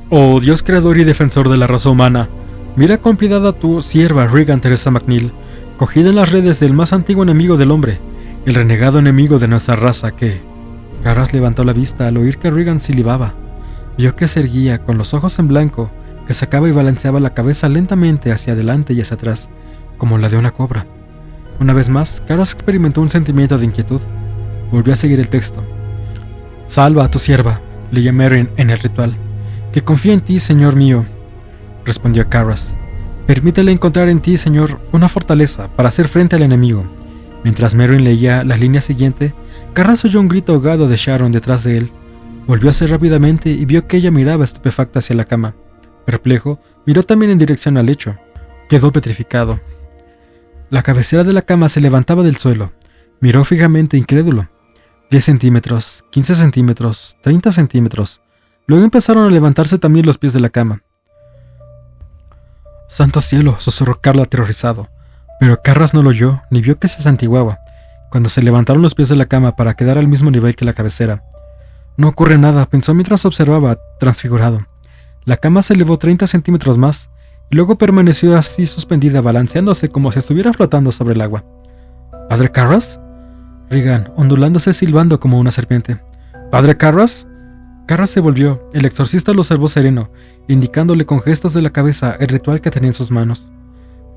«Oh Dios creador y defensor de la raza humana, mira con piedad a tu sierva Regan Teresa McNeil, cogida en las redes del más antiguo enemigo del hombre, el renegado enemigo de nuestra raza que...» Carras levantó la vista al oír que Regan silbaba. Vio que se erguía con los ojos en blanco, que sacaba y balanceaba la cabeza lentamente hacia adelante y hacia atrás, como la de una cobra. Una vez más, Carras experimentó un sentimiento de inquietud. Volvió a seguir el texto. «Salva a tu sierva», leyó Merrin en el ritual. «Que confía en ti, Señor mío», respondió Carras. «Permítele encontrar en ti, Señor, una fortaleza para hacer frente al enemigo». Mientras Merrin leía la línea siguiente, Carras oyó un grito ahogado de Sharon detrás de él. Volvió a hacer rápidamente y vio que ella miraba estupefacta hacia la cama. Perplejo, miró también en dirección al lecho. Quedó petrificado. La cabecera de la cama se levantaba del suelo. Miró fijamente, incrédulo. 10 centímetros, 15 centímetros, 30 centímetros. Luego empezaron a levantarse también los pies de la cama. «¡Santo cielo!», susurró Carla aterrorizado. Pero Carras no lo oyó, ni vio que se santiguaba, cuando se levantaron los pies de la cama para quedar al mismo nivel que la cabecera. «No ocurre nada», pensó mientras observaba, transfigurado. La cama se elevó 30 centímetros más, y luego permaneció así suspendida, balanceándose como si estuviera flotando sobre el agua. «¿Padre Carras?», Regan, ondulándose silbando como una serpiente. «¿Padre Carras?». Carras se volvió. El exorcista lo observó sereno, indicándole con gestos de la cabeza el ritual que tenía en sus manos.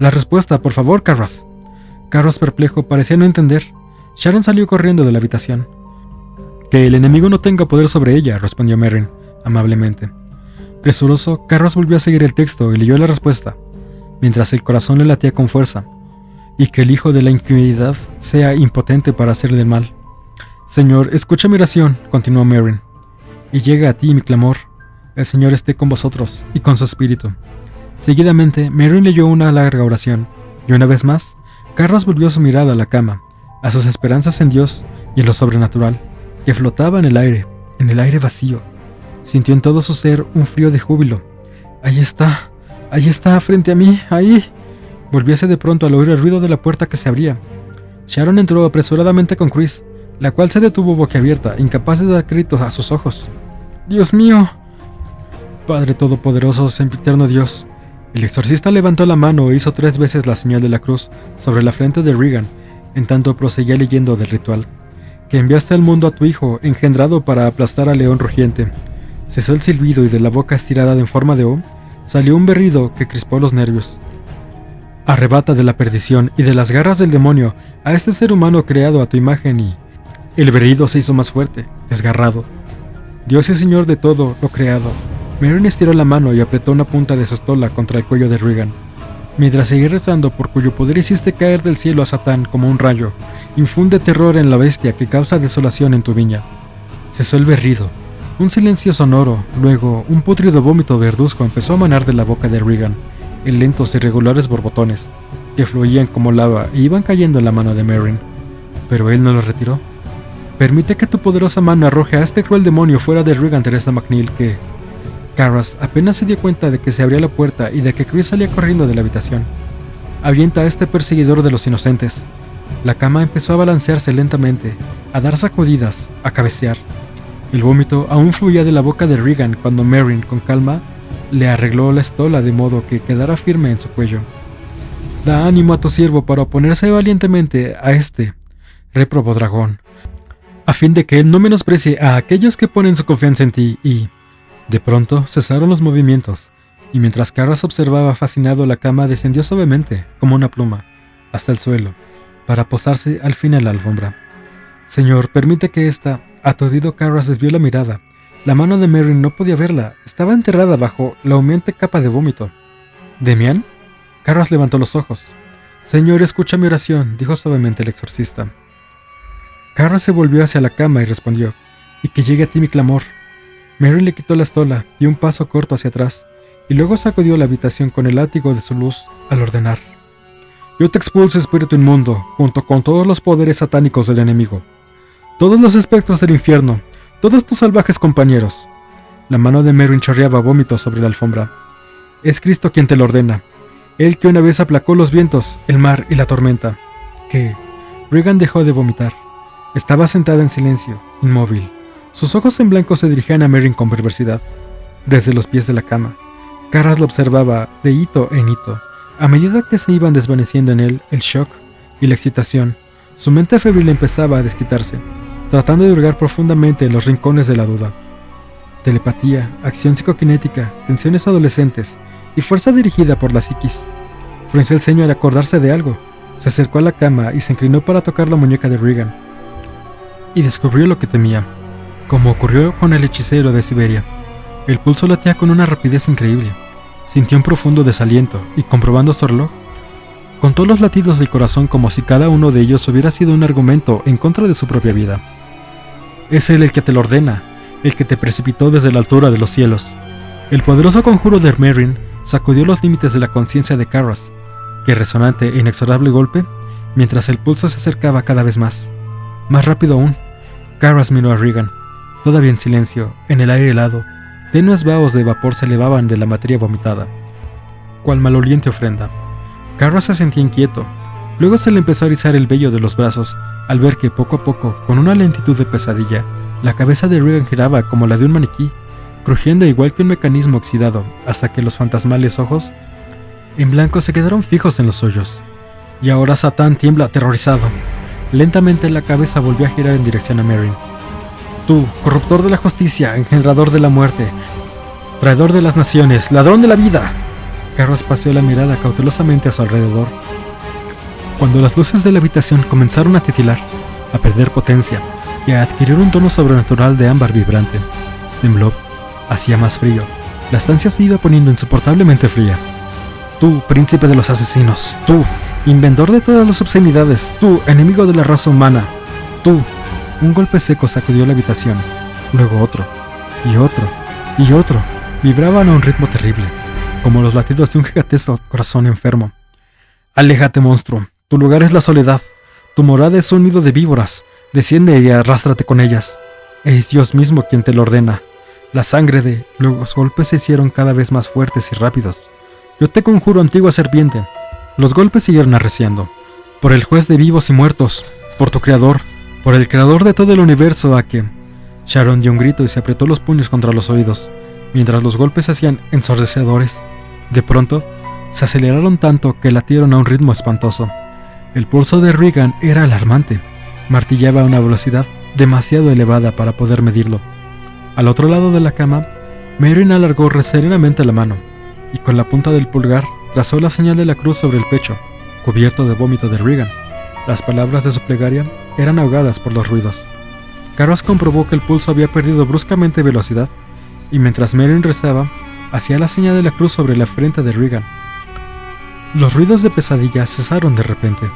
«La respuesta, por favor, Carras». Carras, perplejo, parecía no entender. Sharon salió corriendo de la habitación. «Que el enemigo no tenga poder sobre ella», respondió Merrin, amablemente. Presuroso, Carras volvió a seguir el texto y leyó la respuesta, mientras el corazón le latía con fuerza. «Y que el hijo de la iniquidad sea impotente para hacerle el mal». «Señor, escucha mi oración», continuó Merrin. «Y llega a ti mi clamor. El Señor esté con vosotros y con su espíritu». Seguidamente, Merrin leyó una larga oración, y una vez más, Carras volvió su mirada a la cama, a sus esperanzas en Dios y en lo sobrenatural, que flotaba en el aire vacío. Sintió en todo su ser un frío de júbilo. Ahí está, frente a mí, ahí». Volvióse de pronto al oír el ruido de la puerta que se abría. Sharon entró apresuradamente con Chris, la cual se detuvo boquiabierta, incapaz de dar crédito a sus ojos. «¡Dios mío!». «Padre Todopoderoso, sempiterno Dios». El exorcista levantó la mano e hizo 3 veces la señal de la cruz sobre la frente de Regan, en tanto proseguía leyendo del ritual. «Que enviaste al mundo a tu hijo, engendrado para aplastar al león rugiente». Cesó el silbido y de la boca estirada en forma de O salió un berrido que crispó los nervios. «Arrebata de la perdición y de las garras del demonio a este ser humano creado a tu imagen y...». El berrido se hizo más fuerte, desgarrado. «Dios es Señor de todo lo creado». Merrin estiró la mano y apretó una punta de su estola contra el cuello de Regan. «Mientras seguí rezando por cuyo poder hiciste caer del cielo a Satán como un rayo, infunde terror en la bestia que causa desolación en tu viña». Cesó el berrido. Un silencio sonoro, luego un pútrido vómito verduzco empezó a manar de la boca de Regan, en lentos y regulares borbotones, que fluían como lava y iban cayendo en la mano de Merrin. Pero él no lo retiró. «Permite que tu poderosa mano arroje a este cruel demonio fuera de Regan Teresa McNeil que...». Carras apenas se dio cuenta de que se abría la puerta y de que Chris salía corriendo de la habitación. «Avienta a este perseguidor de los inocentes». La cama empezó a balancearse lentamente, a dar sacudidas, a cabecear. El vómito aún fluía de la boca de Regan cuando Merrin, con calma, le arregló la estola de modo que quedara firme en su cuello. «Da ánimo a tu siervo para oponerse valientemente a este réprobo dragón, a fin de que él no menosprecie a aquellos que ponen su confianza en ti y...». De pronto cesaron los movimientos, y mientras Carras observaba fascinado la cama, descendió suavemente, como una pluma, hasta el suelo, para posarse al fin en la alfombra. «Señor, permite que esta...» Aturdido, Carras desvió la mirada. La mano de Merrin no podía verla, estaba enterrada bajo la humeante capa de vómito. «¿Demián?» Carras levantó los ojos. «Señor, escucha mi oración», dijo suavemente el exorcista. Carras se volvió hacia la cama y respondió: «Y que llegue a ti mi clamor». Merrin le quitó la estola, dio un paso corto hacia atrás, y luego sacudió la habitación con el látigo de su luz al ordenar: «Yo te expulso, espíritu inmundo, junto con todos los poderes satánicos del enemigo, todos los espectros del infierno, todos tus salvajes compañeros». La mano de Merrin chorreaba vómito sobre la alfombra. «Es Cristo quien te lo ordena, Él que una vez aplacó los vientos, el mar y la tormenta». «¿Qué?» Regan dejó de vomitar. Estaba sentada en silencio, inmóvil. Sus ojos en blanco se dirigían a Merrin con perversidad. Desde los pies de la cama, Carras lo observaba de hito en hito. A medida que se iban desvaneciendo en él el shock y la excitación, su mente febril empezaba a desquitarse, tratando de hurgar profundamente en los rincones de la duda. Telepatía, acción psicoquinética, tensiones adolescentes y fuerza dirigida por la psiquis. Frunció el ceño al acordarse de algo. Se acercó a la cama y se inclinó para tocar la muñeca de Regan. Y descubrió lo que temía, como ocurrió con el hechicero de Siberia. El pulso latía con una rapidez increíble. Sintió un profundo desaliento y, comprobando su reloj, contó los latidos del corazón como si cada uno de ellos hubiera sido un argumento en contra de su propia vida. «Es Él el que te lo ordena, el que te precipitó desde la altura de los cielos». El poderoso conjuro de Merrin sacudió los límites de la conciencia de Carras, que resonante e inexorable golpe, mientras el pulso se acercaba cada vez más. Más rápido aún. Carras miró a Regan. Todavía en silencio, en el aire helado, tenues vaos de vapor se elevaban de la materia vomitada, cual maloliente ofrenda. Carras se sentía inquieto. Luego se le empezó a erizar el vello de los brazos al ver que poco a poco, con una lentitud de pesadilla, la cabeza de Regan giraba como la de un maniquí, crujiendo igual que un mecanismo oxidado, hasta que los fantasmales ojos en blanco se quedaron fijos en los hoyos. Y ahora Satán tiembla aterrorizado. Lentamente la cabeza volvió a girar en dirección a Merrin. «Tú, corruptor de la justicia, engendrador de la muerte, traidor de las naciones, ladrón de la vida». Carras paseó la mirada cautelosamente a su alrededor. Cuando las luces de la habitación comenzaron a titilar, a perder potencia y a adquirir un tono sobrenatural de ámbar vibrante, tembló, hacía más frío. La estancia se iba poniendo insoportablemente fría. «Tú, príncipe de los asesinos, tú, inventor de todas las obscenidades, tú, enemigo de la raza humana, tú». Un golpe seco sacudió la habitación, luego otro, y otro, y otro. Vibraban a un ritmo terrible, como los latidos de un gigantesco corazón enfermo. «Aléjate, monstruo, tu lugar es la soledad, tu morada es un nido de víboras, desciende y arrástrate con ellas. Es Dios mismo quien te lo ordena». La sangre de los golpes se hicieron cada vez más fuertes y rápidos. «Yo te conjuro, antigua serpiente». Los golpes siguieron arreciando. «Por el juez de vivos y muertos, por tu creador, por el creador de todo el universo, a que...». Sharon dio un grito y se apretó los puños contra los oídos, mientras los golpes se hacían ensordecedores. De pronto, se aceleraron tanto que latieron a un ritmo espantoso. El pulso de Regan era alarmante. Martillaba a una velocidad demasiado elevada para poder medirlo. Al otro lado de la cama, Merrin alargó serenamente la mano, y con la punta del pulgar trazó la señal de la cruz sobre el pecho, cubierto de vómito de Regan. Las palabras de su plegaria eran ahogadas por los ruidos. Carras comprobó que el pulso había perdido bruscamente velocidad, y mientras Merrin rezaba, hacía la señal de la cruz sobre la frente de Regan. Los ruidos de pesadilla cesaron de repente.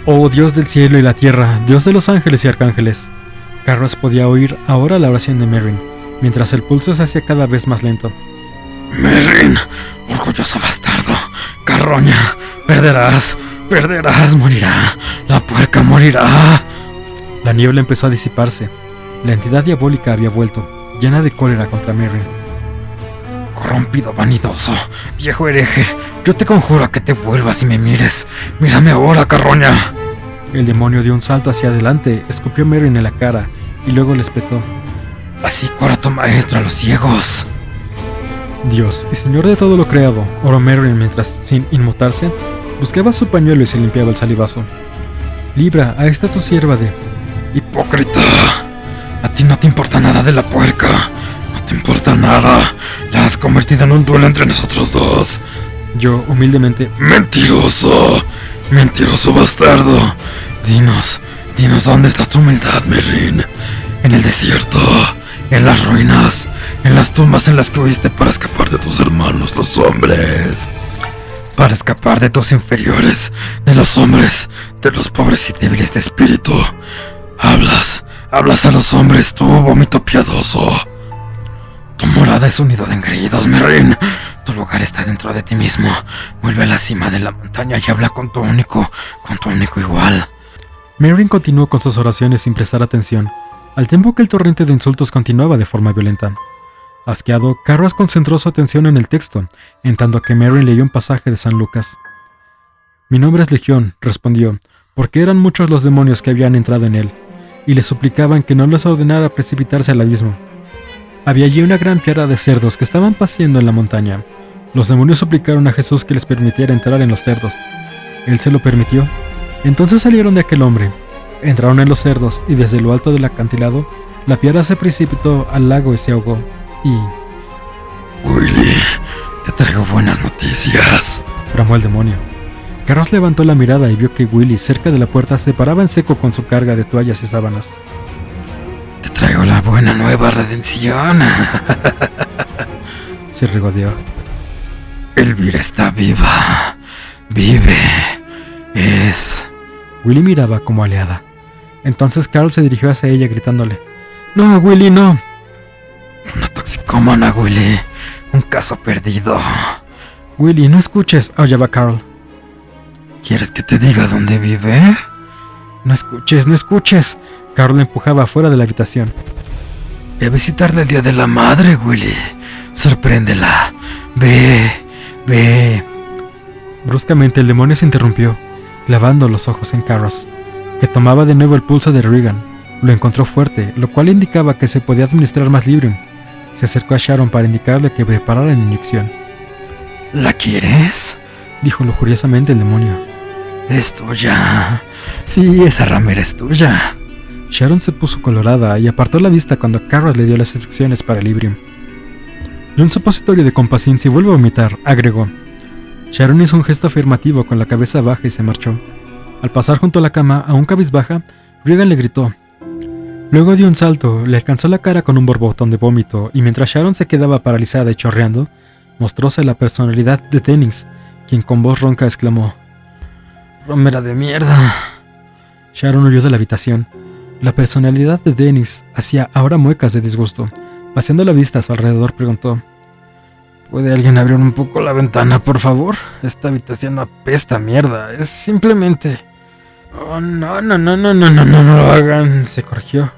«Oh Dios del cielo y la tierra, Dios de los ángeles y arcángeles». Carras podía oír ahora la oración de Merrin, mientras el pulso se hacía cada vez más lento. «Merrin, orgulloso bastardo, carroña, perderás, morirá, la puerca morirá». La niebla empezó a disiparse. La entidad diabólica había vuelto, llena de cólera contra Merrin. «Corrompido vanidoso, viejo hereje, yo te conjuro a que te vuelvas y me mires. Mírame ahora, carroña». El demonio dio un salto hacia adelante, escupió a Merrin en la cara y luego le espetó: «Así cura tu maestro a los ciegos». «Dios y Señor de todo lo creado», oró Merrin mientras, sin inmutarse, buscaba su pañuelo y se limpiaba el salivazo. «Libra a esta tu sierva de...». «Hipócrita, a ti no te importa nada de la puerca, no te importa nada, La has convertido en un duelo entre nosotros dos. Yo, humildemente: ¡Mentiroso! ¡Mentiroso bastardo! Dinos dónde está tu humildad, Merrin. En el desierto, en las ruinas, en las tumbas en las que huiste para escapar de tus hermanos, los hombres. Para escapar de tus inferiores, de los hombres, de los pobres y débiles de espíritu. Hablas a los hombres, tú, vómito piadoso. Tu morada es un nido de engreídos, Merrin. Tu lugar está dentro de ti mismo. Vuelve a la cima de la montaña y habla con tu único igual. Merrin continuó con sus oraciones sin prestar atención, al tiempo que el torrente de insultos continuaba de forma violenta. Asqueado, Carras concentró su atención en el texto, en tanto que Merrin leyó un pasaje de San Lucas. «Mi nombre es Legión», respondió, porque eran muchos los demonios que habían entrado en él, y le suplicaban que no les ordenara precipitarse al abismo. Había allí una gran piara de cerdos que estaban paseando en la montaña. Los demonios suplicaron a Jesús que les permitiera entrar en los cerdos. Él se lo permitió. Entonces salieron de aquel hombre, entraron en los cerdos, y desde lo alto del acantilado, la piara se precipitó al lago y se ahogó. Y... «Willy, te traigo buenas noticias», bramó el demonio. Carras levantó la mirada y vio que Willy, cerca de la puerta, se paraba en seco con su carga de toallas y sábanas. «Te traigo la buena nueva redención», se regodeó. «Elvira está viva. Vive. Es...» Willy miraba como aleada. Entonces Carl se dirigió hacia ella gritándole: «¡No, Willy, no!» «Una toxicómana, Willy. Un caso perdido». «Willy, no escuches», aullaba Carl. «¿Quieres que te diga dónde vive?» «No escuches, no escuches». Carl le empujaba afuera de la habitación. «Ve a visitarla el día de la madre, Willy. Sorpréndela. Ve». Bruscamente el demonio se interrumpió, clavando los ojos en Carras, que tomaba de nuevo el pulso de Regan. Lo encontró fuerte, lo cual indicaba que se podía administrar más libre. Se acercó a Sharon para indicarle que preparara la inyección. «¿La quieres?», dijo lujuriosamente el demonio. «Es tuya. Sí, esa ramera es tuya». Sharon se puso colorada y apartó la vista cuando Carras le dio las instrucciones para el Librium. «Y un supositorio de compasín si vuelve a vomitar», agregó. Sharon hizo un gesto afirmativo con la cabeza baja y se marchó. Al pasar junto a la cama, aún cabizbaja, Regan le gritó. Luego dio un salto, le alcanzó la cara con un borbotón de vómito, y mientras Sharon se quedaba paralizada y chorreando, mostróse la personalidad de Dennings, quien con voz ronca exclamó: «¡Ramera de mierda!». Sharon huyó de la habitación. La personalidad de Dennings hacía ahora muecas de disgusto. Paseando la vista a su alrededor, preguntó: «¿Puede alguien abrir un poco la ventana, por favor? Esta habitación no apesta a mierda. Es simplemente...». «Oh, no lo hagan», se corrigió.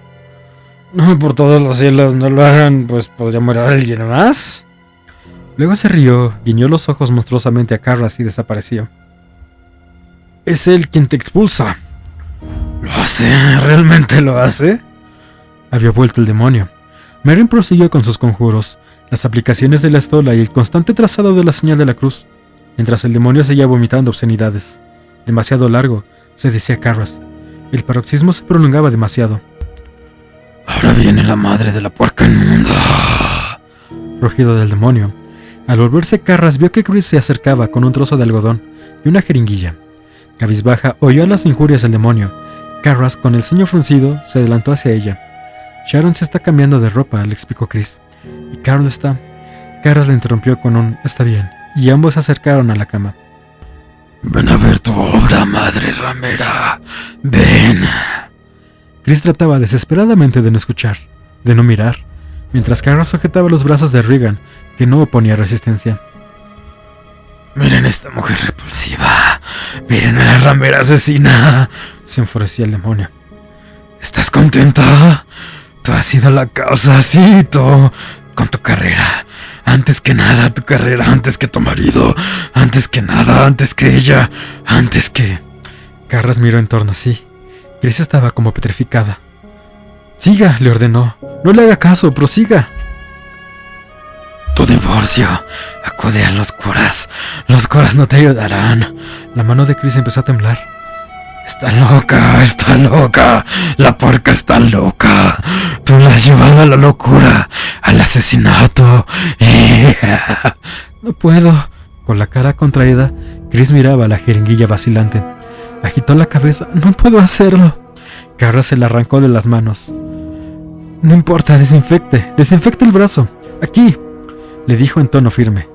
«No, por todos los cielos, no lo hagan, pues podría morir alguien más». Luego se rió, guiñó los ojos monstruosamente a Carras y desapareció. «Es él quien te expulsa». «¿Lo hace? ¿Realmente lo hace?». Había vuelto el demonio. Merrin prosiguió con sus conjuros, las aplicaciones de la estola y el constante trazado de la señal de la cruz, mientras el demonio seguía vomitando obscenidades. Demasiado largo, se decía Carras. El paroxismo se prolongaba demasiado. «Ahora viene la madre de la puerca inmunda», rugido del demonio. Al volverse Carras vio que Chris se acercaba con un trozo de algodón y una jeringuilla. Cabizbaja oyó las injurias del demonio. Carras, con el ceño fruncido, se adelantó hacia ella. «Sharon se está cambiando de ropa», le explicó Chris. «¿Y Carl está...?» Carras le interrumpió con un «está bien», y ambos se acercaron a la cama. «Ven a ver tu obra, madre ramera. Ven». Chris trataba desesperadamente de no escuchar, de no mirar, mientras Carras sujetaba los brazos de Regan, que no oponía resistencia. «Miren esta mujer repulsiva. Miren a la ramera asesina», se enfurecía el demonio. «¿Estás contenta? Tú has sido la causa, sí, tú, con tu carrera. Antes que nada, tu carrera, antes que tu marido. Antes que nada, antes que ella, antes que...». Carras miró en torno a sí. Chris estaba como petrificada. «Siga», le ordenó. «No le haga caso, prosiga». «Tu divorcio. Acude a los curas. Los curas no te ayudarán». La mano de Chris empezó a temblar. «Está loca, está loca. La puerca está loca. Tú la has llevado a la locura, al asesinato. Y No puedo. Con la cara contraída, Chris miraba la jeringuilla vacilante. Agitó la cabeza. No puedo hacerlo. Carras se la arrancó de las manos. No importa, desinfecte el brazo. Aquí, le dijo en tono firme.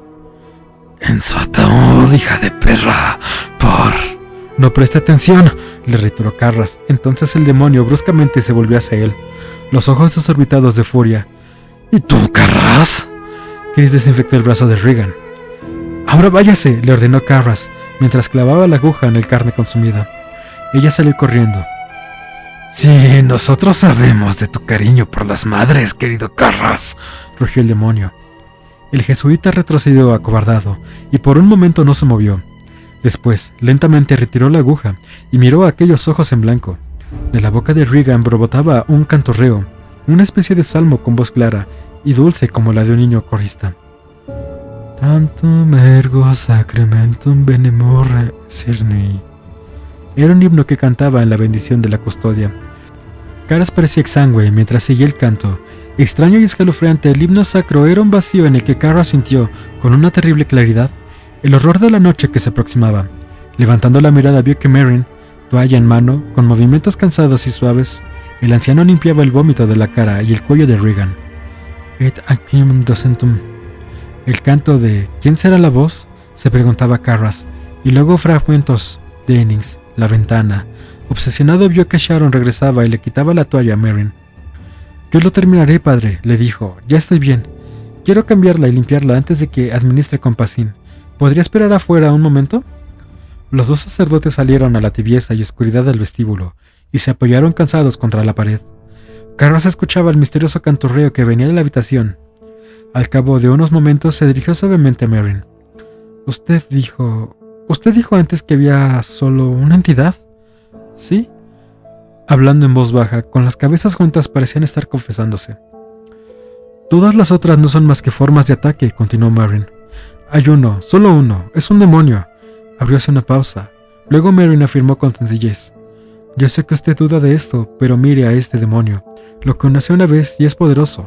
En su ataúd, hija de perra, No preste atención, le reiteró Carras. Entonces el demonio bruscamente se volvió hacia él, los ojos desorbitados de furia. ¿Y tú, Carras? Chris desinfectó el brazo de Regan. Ahora váyase, le ordenó Carras, mientras clavaba la aguja en el carne consumida. Ella salió corriendo. Sí, nosotros sabemos de tu cariño por las madres, querido Carras, rugió el demonio. El jesuita retrocedió acobardado, y por un momento no se movió. Después, lentamente retiró la aguja y miró a aquellos ojos en blanco. De la boca de Regan brotaba un cantorreo, una especie de salmo con voz clara y dulce como la de un niño corista. Tantum ergo sacramentum benemorre cernei. Era un himno que cantaba en la bendición de la custodia. Carras parecía exangüe mientras seguía el canto. Extraño y escalofriante, el himno sacro era un vacío en el que Carras sintió, con una terrible claridad, el horror de la noche que se aproximaba. Levantando la mirada vio que Merrin, toalla en mano, con movimientos cansados y suaves, el anciano limpiaba el vómito de la cara y el cuello de Regan. Et acim docentum. El canto de ¿quién será la voz?, se preguntaba Carras, y luego fragmentos de Ennings, la ventana. Obsesionado vio que Sharon regresaba y le quitaba la toalla a Merrin. Yo lo terminaré, padre, le dijo. Ya estoy bien. Quiero cambiarla y limpiarla antes de que administre compasín. ¿Podría esperar afuera un momento? Los dos sacerdotes salieron a la tibieza y oscuridad del vestíbulo y se apoyaron cansados contra la pared. Carras escuchaba el misterioso canturreo que venía de la habitación. Al cabo de unos momentos se dirigió suavemente a Merrin. Usted dijo antes que había solo una entidad. ¿Sí? Hablando en voz baja, con las cabezas juntas parecían estar confesándose. Todas las otras no son más que formas de ataque, continuó Merrin. Hay uno, solo uno, es un demonio. Abrióse una pausa. Luego Merrin afirmó con sencillez. Yo sé que usted duda de esto, pero mire a este demonio. Lo conocí una vez y es poderoso.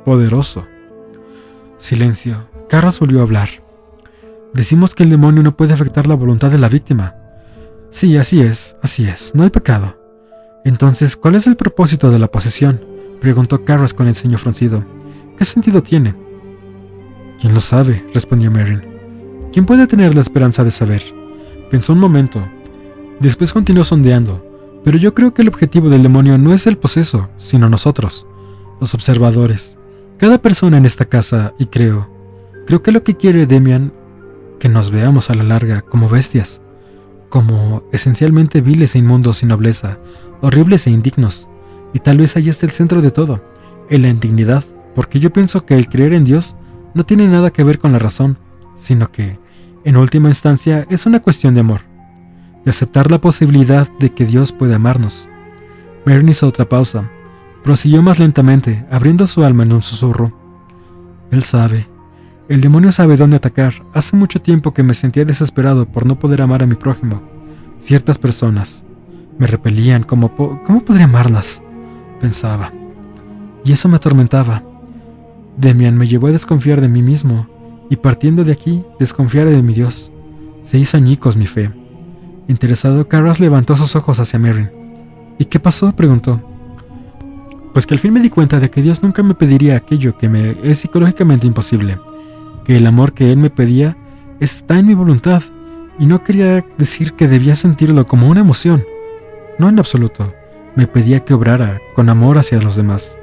Poderoso. Silencio. Carras volvió a hablar. Decimos que el demonio no puede afectar la voluntad de la víctima. Sí, así es, no hay pecado. Entonces, ¿cuál es el propósito de la posesión?, preguntó Carras con el ceño fruncido. ¿Qué sentido tiene? ¿Quién lo sabe?, respondió Merrin. ¿Quién puede tener la esperanza de saber? Pensó un momento. Después continuó sondeando. Pero yo creo que el objetivo del demonio no es el poseso, sino nosotros, los observadores. Cada persona en esta casa, y creo que lo que quiere Demian, que nos veamos a la larga como bestias, como esencialmente viles e inmundos sin nobleza, horribles e indignos. Y tal vez ahí está el centro de todo, en la indignidad, porque yo pienso que el creer en Dios no tiene nada que ver con la razón, sino que, en última instancia, es una cuestión de amor, y aceptar la posibilidad de que Dios puede amarnos. Merrin hizo otra pausa. Prosiguió más lentamente, abriendo su alma en un susurro. Él sabe. El demonio sabe dónde atacar. Hace mucho tiempo que me sentía desesperado por no poder amar a mi prójimo. Ciertas personas me repelían. ¿Cómo podría amarlas?, pensaba. Y eso me atormentaba. Demian me llevó a desconfiar de mí mismo, y partiendo de aquí, desconfiar de mi Dios. Se hizo añicos mi fe. Interesado, Carras levantó sus ojos hacia Merrin. ¿Y qué pasó?, preguntó. Pues que al fin me di cuenta de que Dios nunca me pediría aquello que me es psicológicamente imposible, que el amor que Él me pedía está en mi voluntad, y no quería decir que debía sentirlo como una emoción. No en absoluto. Me pedía que obrara con amor hacia los demás,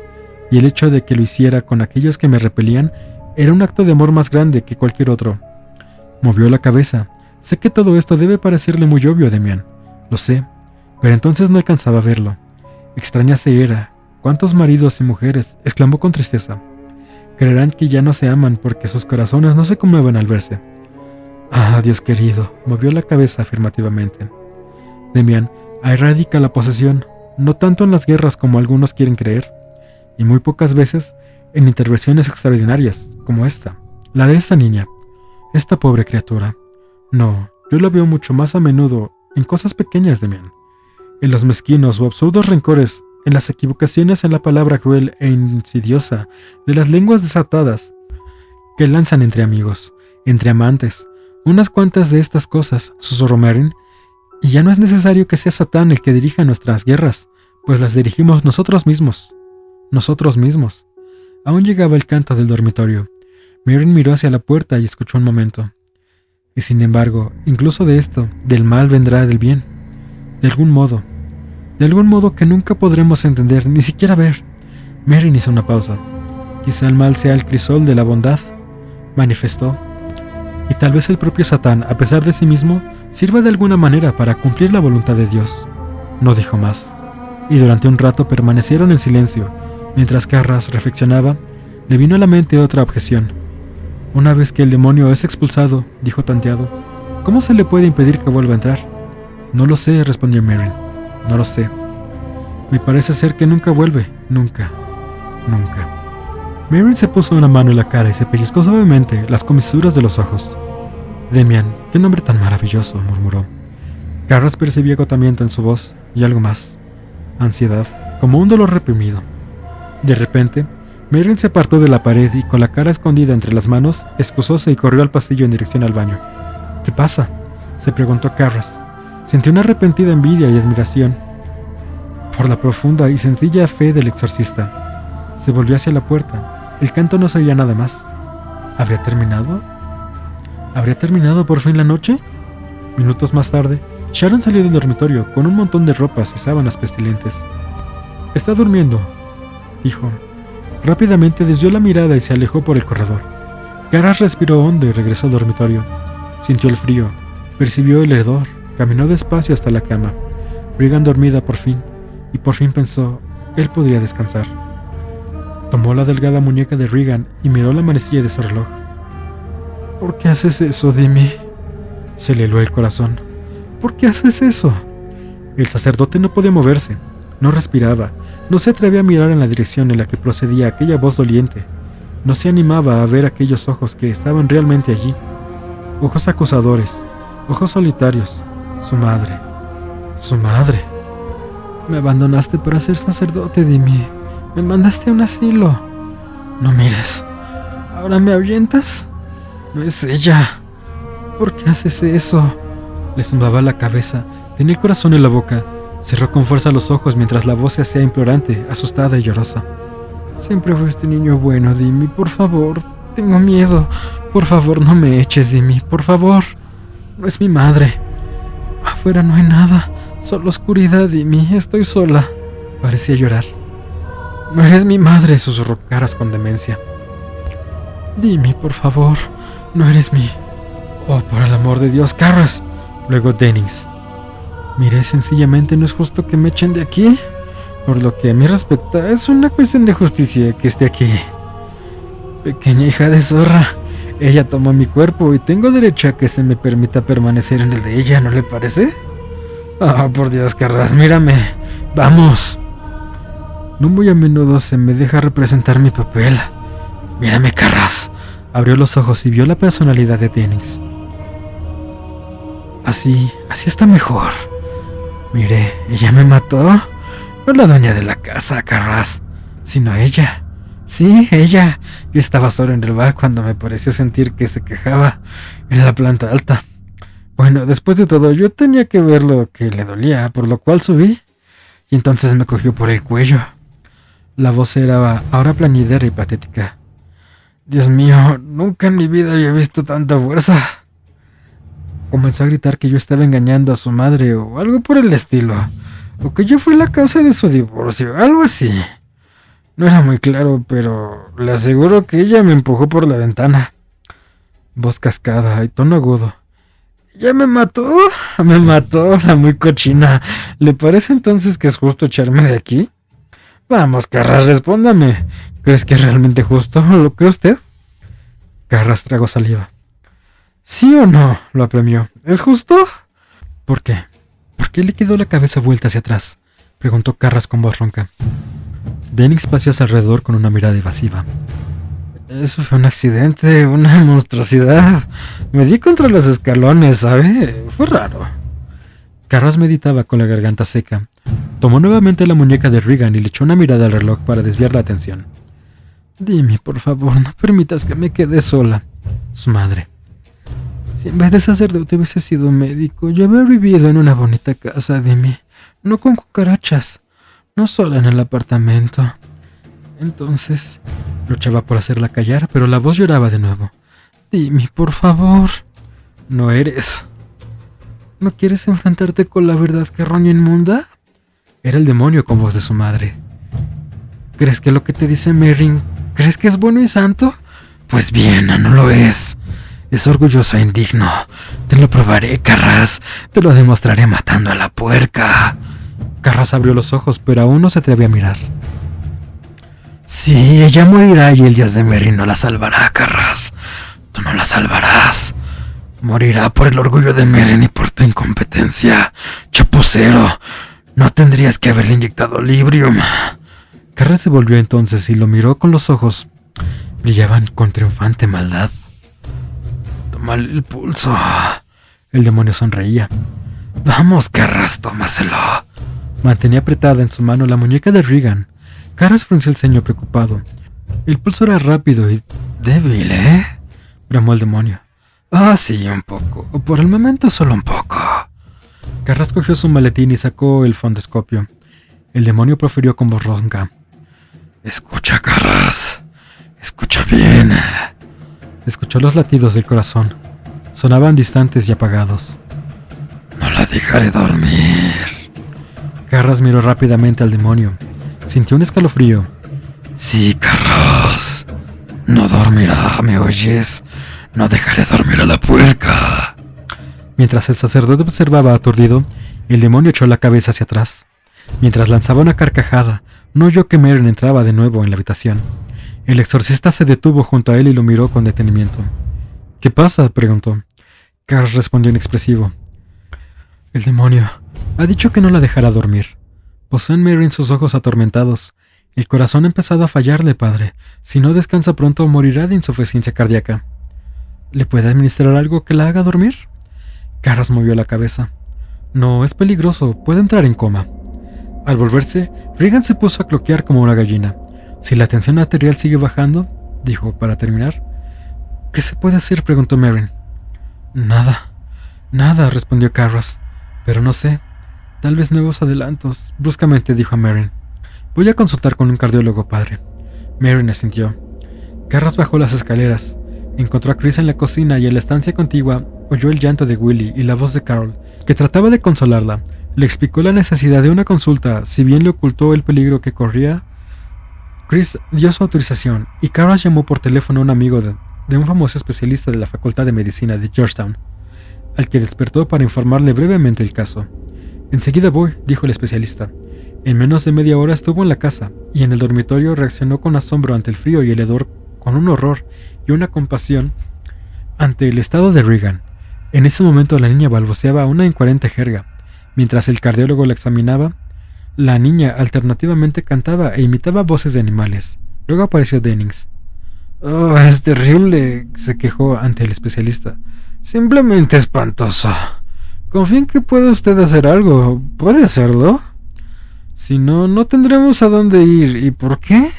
y el hecho de que lo hiciera con aquellos que me repelían era un acto de amor más grande que cualquier otro. Movió la cabeza. Sé que todo esto debe parecerle muy obvio a Demian, lo sé, pero entonces no alcanzaba a verlo. Extraña se era. ¿Cuántos maridos y mujeres?, exclamó con tristeza, creerán que ya no se aman porque sus corazones no se conmueven al verse. Ah, Dios querido, movió la cabeza afirmativamente. Demian, ahí radica la posesión, no tanto en las guerras como algunos quieren creer, y muy pocas veces en intervenciones extraordinarias como esta, la de esta niña, esta pobre criatura. No, yo la veo mucho más a menudo en cosas pequeñas, Demian, en los mezquinos o absurdos rencores, en las equivocaciones en la palabra cruel e insidiosa de las lenguas desatadas que lanzan entre amigos, entre amantes. Unas cuantas de estas cosas, susurró Merrin, y ya no es necesario que sea Satán el que dirija nuestras guerras, pues las dirigimos nosotros mismos. Nosotros mismos. Aún llegaba el canto del dormitorio. Merrin miró hacia la puerta y escuchó un momento. Y sin embargo, incluso de esto, del mal vendrá del bien. De algún modo que nunca podremos entender, ni siquiera ver. Merrin hizo una pausa. Quizá el mal sea el crisol de la bondad, manifestó. Y tal vez el propio Satán, a pesar de sí mismo, sirva de alguna manera para cumplir la voluntad de Dios. No dijo más. Y durante un rato permanecieron en silencio. Mientras Carras reflexionaba, le vino a la mente otra objeción. Una vez que el demonio es expulsado, dijo tanteado, ¿cómo se le puede impedir que vuelva a entrar? No lo sé, respondió Merrin. No lo sé. Me parece ser que nunca vuelve. Nunca. Merrin se puso una mano en la cara y se pellizcó suavemente las comisuras de los ojos. Demian, qué nombre tan maravilloso, murmuró. Carras percibía agotamiento en su voz y algo más. Ansiedad, como un dolor reprimido. De repente, Merrin se apartó de la pared y con la cara escondida entre las manos, excusóse y corrió al pasillo en dirección al baño. ¿Qué pasa?, se preguntó Carras. Sintió una repentina envidia y admiración por la profunda y sencilla fe del exorcista. Se volvió hacia la puerta. El canto no se oía nada más. ¿Habría terminado? ¿Habría terminado por fin la noche? Minutos más tarde, Sharon salió del dormitorio con un montón de ropas y sábanas pestilentes. «Está durmiendo», dijo. Rápidamente desvió la mirada y se alejó por el corredor. Carras respiró hondo y regresó al dormitorio. Sintió el frío, percibió el hedor, caminó despacio hasta la cama. Regan dormida por fin pensó, él podría descansar. Tomó la delgada muñeca de Regan y miró la manecilla de su reloj. «¿Por qué haces eso, Dimi?», se le heló el corazón. «¿Por qué haces eso?». El sacerdote no podía moverse, no respiraba, no se atrevía a mirar en la dirección en la que procedía aquella voz doliente. No se animaba a ver aquellos ojos que estaban realmente allí. Ojos acusadores, ojos solitarios. Su madre. «Me abandonaste para ser sacerdote, Dimi. Me mandaste a un asilo. No mires. ¿Ahora me ahuyentas? No es ella. ¿Por qué haces eso?». Le zumbaba la cabeza, tenía el corazón en la boca. Cerró con fuerza los ojos mientras la voz se hacía implorante, asustada y llorosa. «Siempre fuiste niño bueno, Dimi. Por favor, tengo miedo. Por favor, no me eches, Dimi. Por favor. No es mi madre. Afuera no hay nada. Solo oscuridad, Dimi. Estoy sola». Parecía llorar. «No eres mi madre», susurró Carras con demencia. «Dimi, por favor. No eres mi...». «Oh, por el amor de Dios, Carras». Luego Dennis. «Miré, sencillamente no es justo que me echen de aquí. Por lo que a mí respecta, es una cuestión de justicia que esté aquí. Pequeña hija de zorra. Ella tomó mi cuerpo y tengo derecho a que se me permita permanecer en el de ella, ¿no le parece? Oh, por Dios, Carras, mírame. Vamos». «No muy a menudo se me deja representar mi papel. Mírame, Carras». Abrió los ojos y vio la personalidad de Dennis. Así está mejor. Mire, ella me mató. No la dueña de la casa, Carras, sino ella. Sí, ella. Yo estaba solo en el bar cuando me pareció sentir que se quejaba en la planta alta. Bueno, después de todo, yo tenía que ver lo que le dolía, por lo cual subí. Y entonces me cogió por el cuello. La voz era ahora plañidera y patética. Dios mío, nunca en mi vida había visto tanta fuerza. Comenzó a gritar que yo estaba engañando a su madre o algo por el estilo, o que yo fui la causa de su divorcio, algo así. No era muy claro, pero le aseguro que ella me empujó por la ventana. Voz cascada y tono agudo. «¿Ya me mató? Me mató, la muy cochina. ¿Le parece entonces que es justo echarme de aquí? Vamos, Carras, respóndame. ¿Crees que es realmente justo? ¿Lo cree usted?» Carras tragó saliva. «¿Sí o no?», lo apremió. «¿Es justo?». «¿Por qué? ¿Por qué le quedó la cabeza vuelta hacia atrás?», preguntó Carras con voz ronca. Dennis paseó hacia alrededor con una mirada evasiva. «Eso fue un accidente, una monstruosidad. Me di contra los escalones, ¿sabe? Fue raro». Carras meditaba con la garganta seca. Tomó nuevamente la muñeca de Regan y le echó una mirada al reloj para desviar la atención. Dime, por favor, no permitas que me quede sola. Su madre. Si en vez de sacerdote hubiese sido médico, yo habría vivido en una bonita casa, dime. No con cucarachas. No sola en el apartamento. Entonces, luchaba por hacerla callar, pero la voz lloraba de nuevo. Dime, por favor. No eres. ¿No quieres enfrentarte con la verdad que roña inmunda? Era el demonio con voz de su madre. ¿Crees que lo que te dice Merrin, crees que es bueno y santo? Pues bien, no lo es. Es orgulloso e indigno. Te lo probaré, Carras. Te lo demostraré matando a la puerca. Carras abrió los ojos, pero aún no se atrevía a mirar. Sí, ella morirá y el dios de Merrin no la salvará, Carras. Tú no la salvarás. Morirá por el orgullo de Merrin y por tu incompetencia. Chapucero, no tendrías que haberle inyectado Librium. Carras se volvió entonces y lo miró con los ojos. Brillaban con triunfante maldad. Tómale el pulso. El demonio sonreía. Vamos, Carras, tómaselo. Mantenía apretada en su mano la muñeca de Regan. Carras frunció el ceño preocupado. El pulso era rápido y débil, ¿eh? Bramó el demonio. Ah, sí, un poco. Por el momento solo un poco. Carras cogió su maletín y sacó el fondoscopio. El demonio profirió con voz ronca. Escucha, Carras. Escucha bien. Escuchó los latidos del corazón. Sonaban distantes y apagados. No la dejaré dormir. Carras miró rápidamente al demonio. Sintió un escalofrío. Sí, Carras. No dormirá, ¿me oyes? No dejaré dormir a la puerca. Mientras el sacerdote observaba aturdido, el demonio echó la cabeza hacia atrás. Mientras lanzaba una carcajada, no oyó que Merrin entraba de nuevo en la habitación. El exorcista se detuvo junto a él y lo miró con detenimiento. ¿Qué pasa?, preguntó. Carras respondió inexpresivo. El demonio ha dicho que no la dejará dormir. Posó en Merrin sus ojos atormentados. El corazón ha empezado a fallarle, padre. Si no descansa pronto, morirá de insuficiencia cardíaca. ¿Le puede administrar algo que la haga dormir? Carras movió la cabeza. No, es peligroso. Puede entrar en coma. Al volverse, Regan se puso a cloquear como una gallina. Si la tensión arterial sigue bajando, dijo para terminar. ¿Qué se puede hacer?, preguntó Merrin. Nada, respondió Carras. Pero no sé. Tal vez nuevos adelantos, bruscamente dijo a Merrin. Voy a consultar con un cardiólogo, padre. Merrin asintió. Carras bajó las escaleras. Encontró a Chris en la cocina y en la estancia contigua oyó el llanto de Willie y la voz de Carol, que trataba de consolarla. Le explicó la necesidad de una consulta, si bien le ocultó el peligro que corría. Chris dio su autorización y Carras llamó por teléfono a un amigo de un famoso especialista de la Facultad de Medicina de Georgetown, al que despertó para informarle brevemente el caso. Enseguida voy, dijo el especialista. En menos de media hora estuvo en la casa, y en el dormitorio reaccionó con asombro ante el frío y el hedor, con un horror y una compasión ante el estado de Regan. En ese momento la niña balbuceaba una incoherente jerga. Mientras el cardiólogo la examinaba, la niña alternativamente cantaba e imitaba voces de animales. Luego apareció Dennings. «Oh, es terrible», se quejó ante el especialista. «Simplemente espantoso. Confía en que puede usted hacer algo. ¿Puede hacerlo? Si no, no tendremos a dónde ir. ¿Y por qué?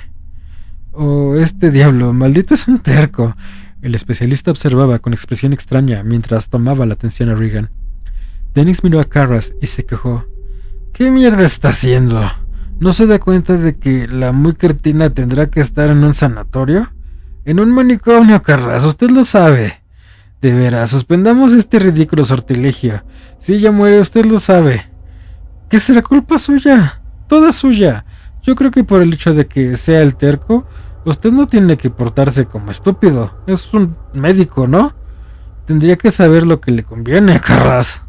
Oh, este diablo, maldito es un terco». El especialista observaba con expresión extraña mientras tomaba la atención a Regan. Dennings miró a Carras y se quejó. ¿Qué mierda está haciendo? ¿No se da cuenta de que la muy cretina tendrá que estar en un sanatorio? En un manicomio, Carras, usted lo sabe. De veras, suspendamos este ridículo sortilegio. Si ella muere, usted lo sabe. ¿Qué será culpa suya? Toda suya. Yo creo que por el hecho de que sea el terco, usted no tiene que portarse como estúpido. Es un médico, ¿no? Tendría que saber lo que le conviene, Carras.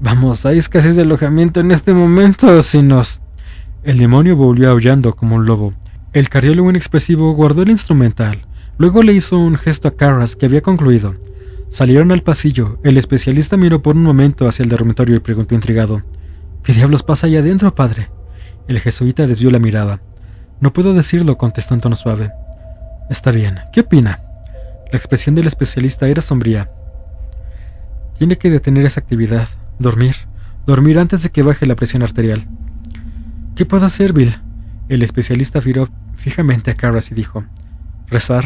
Vamos, hay escasez de alojamiento en este momento, si nos... El demonio volvió aullando como un lobo. El cardiólogo inexpresivo guardó el instrumental. Luego le hizo un gesto a Carras, que había concluido. Salieron al pasillo. El especialista miró por un momento hacia el dormitorio y preguntó intrigado. ¿Qué diablos pasa allá adentro, padre? El jesuita desvió la mirada. No puedo decirlo, contestó en tono suave. Está bien. ¿Qué opina? La expresión del especialista era sombría. Tiene que detener esa actividad. Dormir antes de que baje la presión arterial. ¿Qué puedo hacer, Bill? El especialista fijamente a Carras y dijo: «¿Rezar?».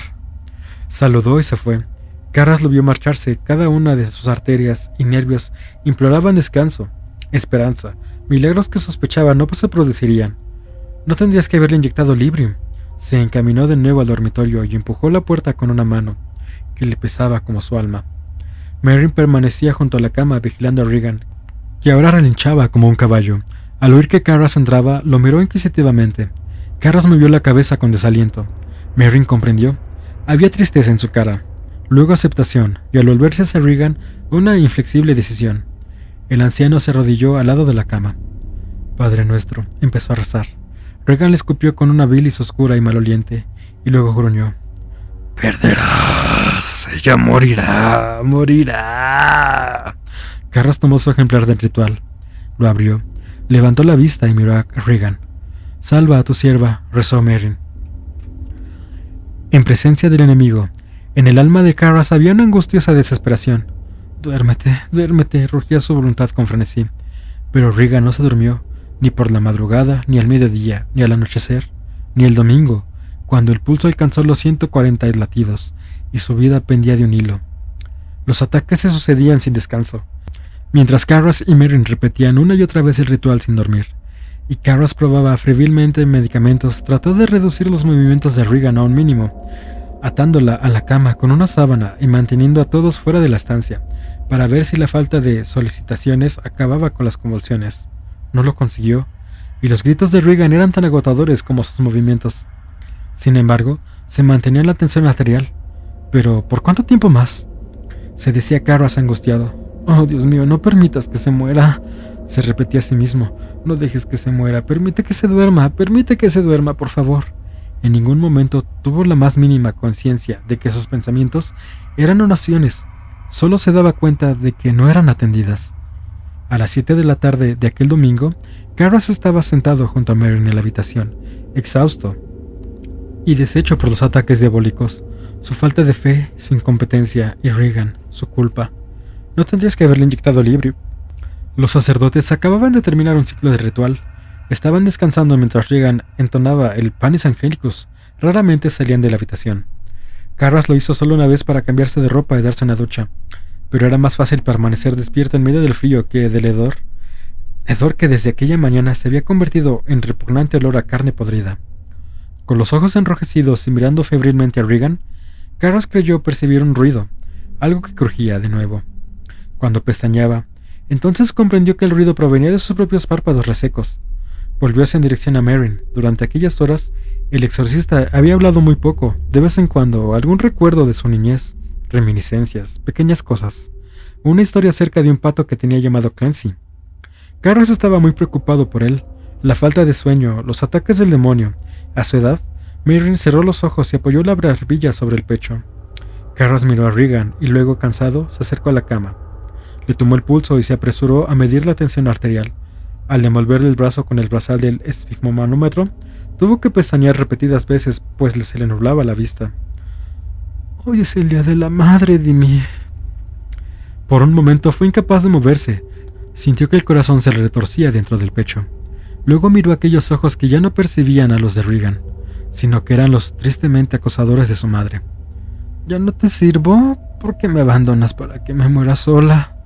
Saludó y se fue. Carras lo vio marcharse. Cada una de sus arterias y nervios imploraban descanso, esperanza, milagros que sospechaba no se producirían. No tendrías que haberle inyectado Librium. Se encaminó de nuevo al dormitorio y empujó la puerta con una mano que le pesaba como su alma. Merrin permanecía junto a la cama vigilando a Regan, que ahora relinchaba como un caballo. Al oír que Carras entraba, lo miró inquisitivamente. Carras movió la cabeza con desaliento. Merrin comprendió. Había tristeza en su cara, luego aceptación, y al volverse hacia Regan, una inflexible decisión. El anciano se arrodilló al lado de la cama. «Padre nuestro», empezó a rezar. Regan le escupió con una bilis oscura y maloliente, y luego gruñó: «Perderás, ella morirá, morirá». Carras tomó su ejemplar del ritual, lo abrió, levantó la vista y miró a Regan. «Salva a tu sierva», rezó Merrin. En presencia del enemigo, en el alma de Carras había una angustiosa desesperación. «Duérmete, duérmete», rugía su voluntad con frenesí. Pero Regan no se durmió, ni por la madrugada, ni al mediodía, ni al anochecer, ni el domingo, cuando el pulso alcanzó los 140 latidos, y su vida pendía de un hilo. Los ataques se sucedían sin descanso, mientras Carras y Merrin repetían una y otra vez el ritual sin dormir, y Carras probaba febrilmente medicamentos. Trató de reducir los movimientos de Regan a un mínimo, atándola a la cama con una sábana y manteniendo a todos fuera de la estancia, para ver si la falta de solicitaciones acababa con las convulsiones. No lo consiguió, y los gritos de Regan eran tan agotadores como sus movimientos. Sin embargo, se mantenía la tensión arterial. ¿Pero por cuánto tiempo más?, se decía Carras angustiado. «Oh, Dios mío, no permitas que se muera», se repetía a sí mismo. «No dejes que se muera, permite que se duerma, por favor». En ningún momento tuvo la más mínima conciencia de que sus pensamientos eran oraciones. Solo se daba cuenta de que no eran atendidas. A las 7 de la tarde de aquel domingo, Carras estaba sentado junto a Merrin en la habitación, exhausto y deshecho por los ataques diabólicos, su falta de fe, su incompetencia, y Regan, su culpa. No tendrías que haberle inyectado Librium. Los sacerdotes acababan de terminar un ciclo de ritual. Estaban descansando mientras Regan entonaba el Panis Angelicus. Raramente salían de la habitación. Carras lo hizo solo una vez para cambiarse de ropa y darse una ducha, pero era más fácil permanecer despierto en medio del frío que del hedor que desde aquella mañana se había convertido en repugnante olor a carne podrida. Con los ojos enrojecidos y mirando febrilmente a Regan, Carras creyó percibir un ruido, algo que crujía de nuevo. Cuando pestañeaba, entonces comprendió que el ruido provenía de sus propios párpados resecos. Volvióse en dirección a Merrin. Durante aquellas horas, el exorcista había hablado muy poco, de vez en cuando algún recuerdo de su niñez, reminiscencias, pequeñas cosas, una historia acerca de un pato que tenía llamado Clancy. Carras estaba muy preocupado por él, la falta de sueño, los ataques del demonio. A su edad, Merrin cerró los ojos y apoyó la barbilla sobre el pecho. Carras miró a Regan y luego, cansado, se acercó a la cama. Le tomó el pulso y se apresuró a medir la tensión arterial. Al envolverle el brazo con el brazal del esfigmomanómetro, tuvo que pestañear repetidas veces, pues se le nublaba la vista. «Hoy es el día de la madre de mí». Por un momento fue incapaz de moverse. Sintió que el corazón se le retorcía dentro del pecho. Luego miró aquellos ojos que ya no percibían a los de Regan, sino que eran los tristemente acosadores de su madre. «¿Ya no te sirvo? ¿Por qué me abandonas para que me muera sola?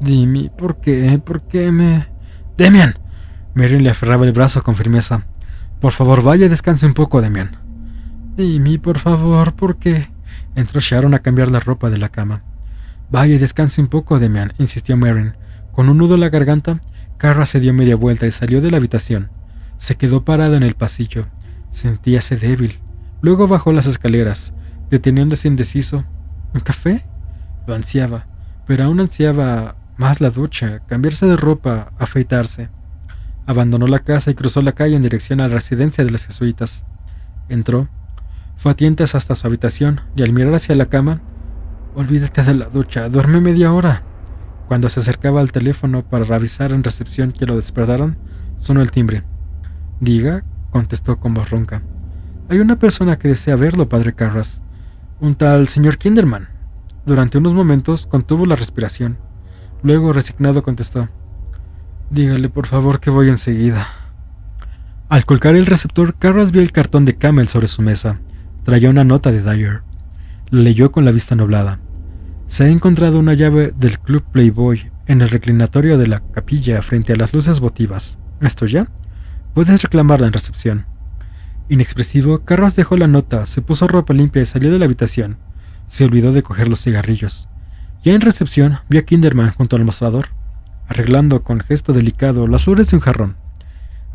Dime, ¿por qué? ¿Por qué me...» «¡Demian!». Merrin le aferraba el brazo con firmeza. «Por favor, vaya y descanse un poco, Demian». «Dime, por favor, ¿por qué?». Entró Sharon a cambiar la ropa de la cama. «Vaya y descanse un poco, Demian», insistió Merrin. Con un nudo en la garganta, Carras se dio media vuelta y salió de la habitación. Se quedó parado en el pasillo. Sentíase débil. Luego bajó las escaleras, deteniéndose indeciso. ¿Un café? Lo ansiaba, pero aún ansiaba más la ducha, cambiarse de ropa, afeitarse. Abandonó la casa y cruzó la calle en dirección a la residencia de los jesuitas. Entró, fue a tientas hasta su habitación y al mirar hacia la cama, «Olvídate de la ducha, duerme media hora». Cuando se acercaba al teléfono para avisar en recepción que lo despertaron, sonó el timbre. «Diga», contestó con voz ronca. «Hay una persona que desea verlo, padre Carras. Un tal señor Kinderman». Durante unos momentos contuvo la respiración. Luego, resignado, contestó: «Dígale, por favor, que voy enseguida». Al colgar el receptor, Carras vio el cartón de Camel sobre su mesa. Traía una nota de Dyer. La leyó con la vista nublada. Se ha encontrado una llave del Club Playboy en el reclinatorio de la capilla frente a las luces votivas. ¿Esto ya? Puedes reclamarla en recepción. Inexpresivo, Carras dejó la nota, se puso ropa limpia y salió de la habitación. Se olvidó de coger los cigarrillos. Ya en recepción, vio a Kinderman junto al mostrador, arreglando con gesto delicado las flores de un jarrón.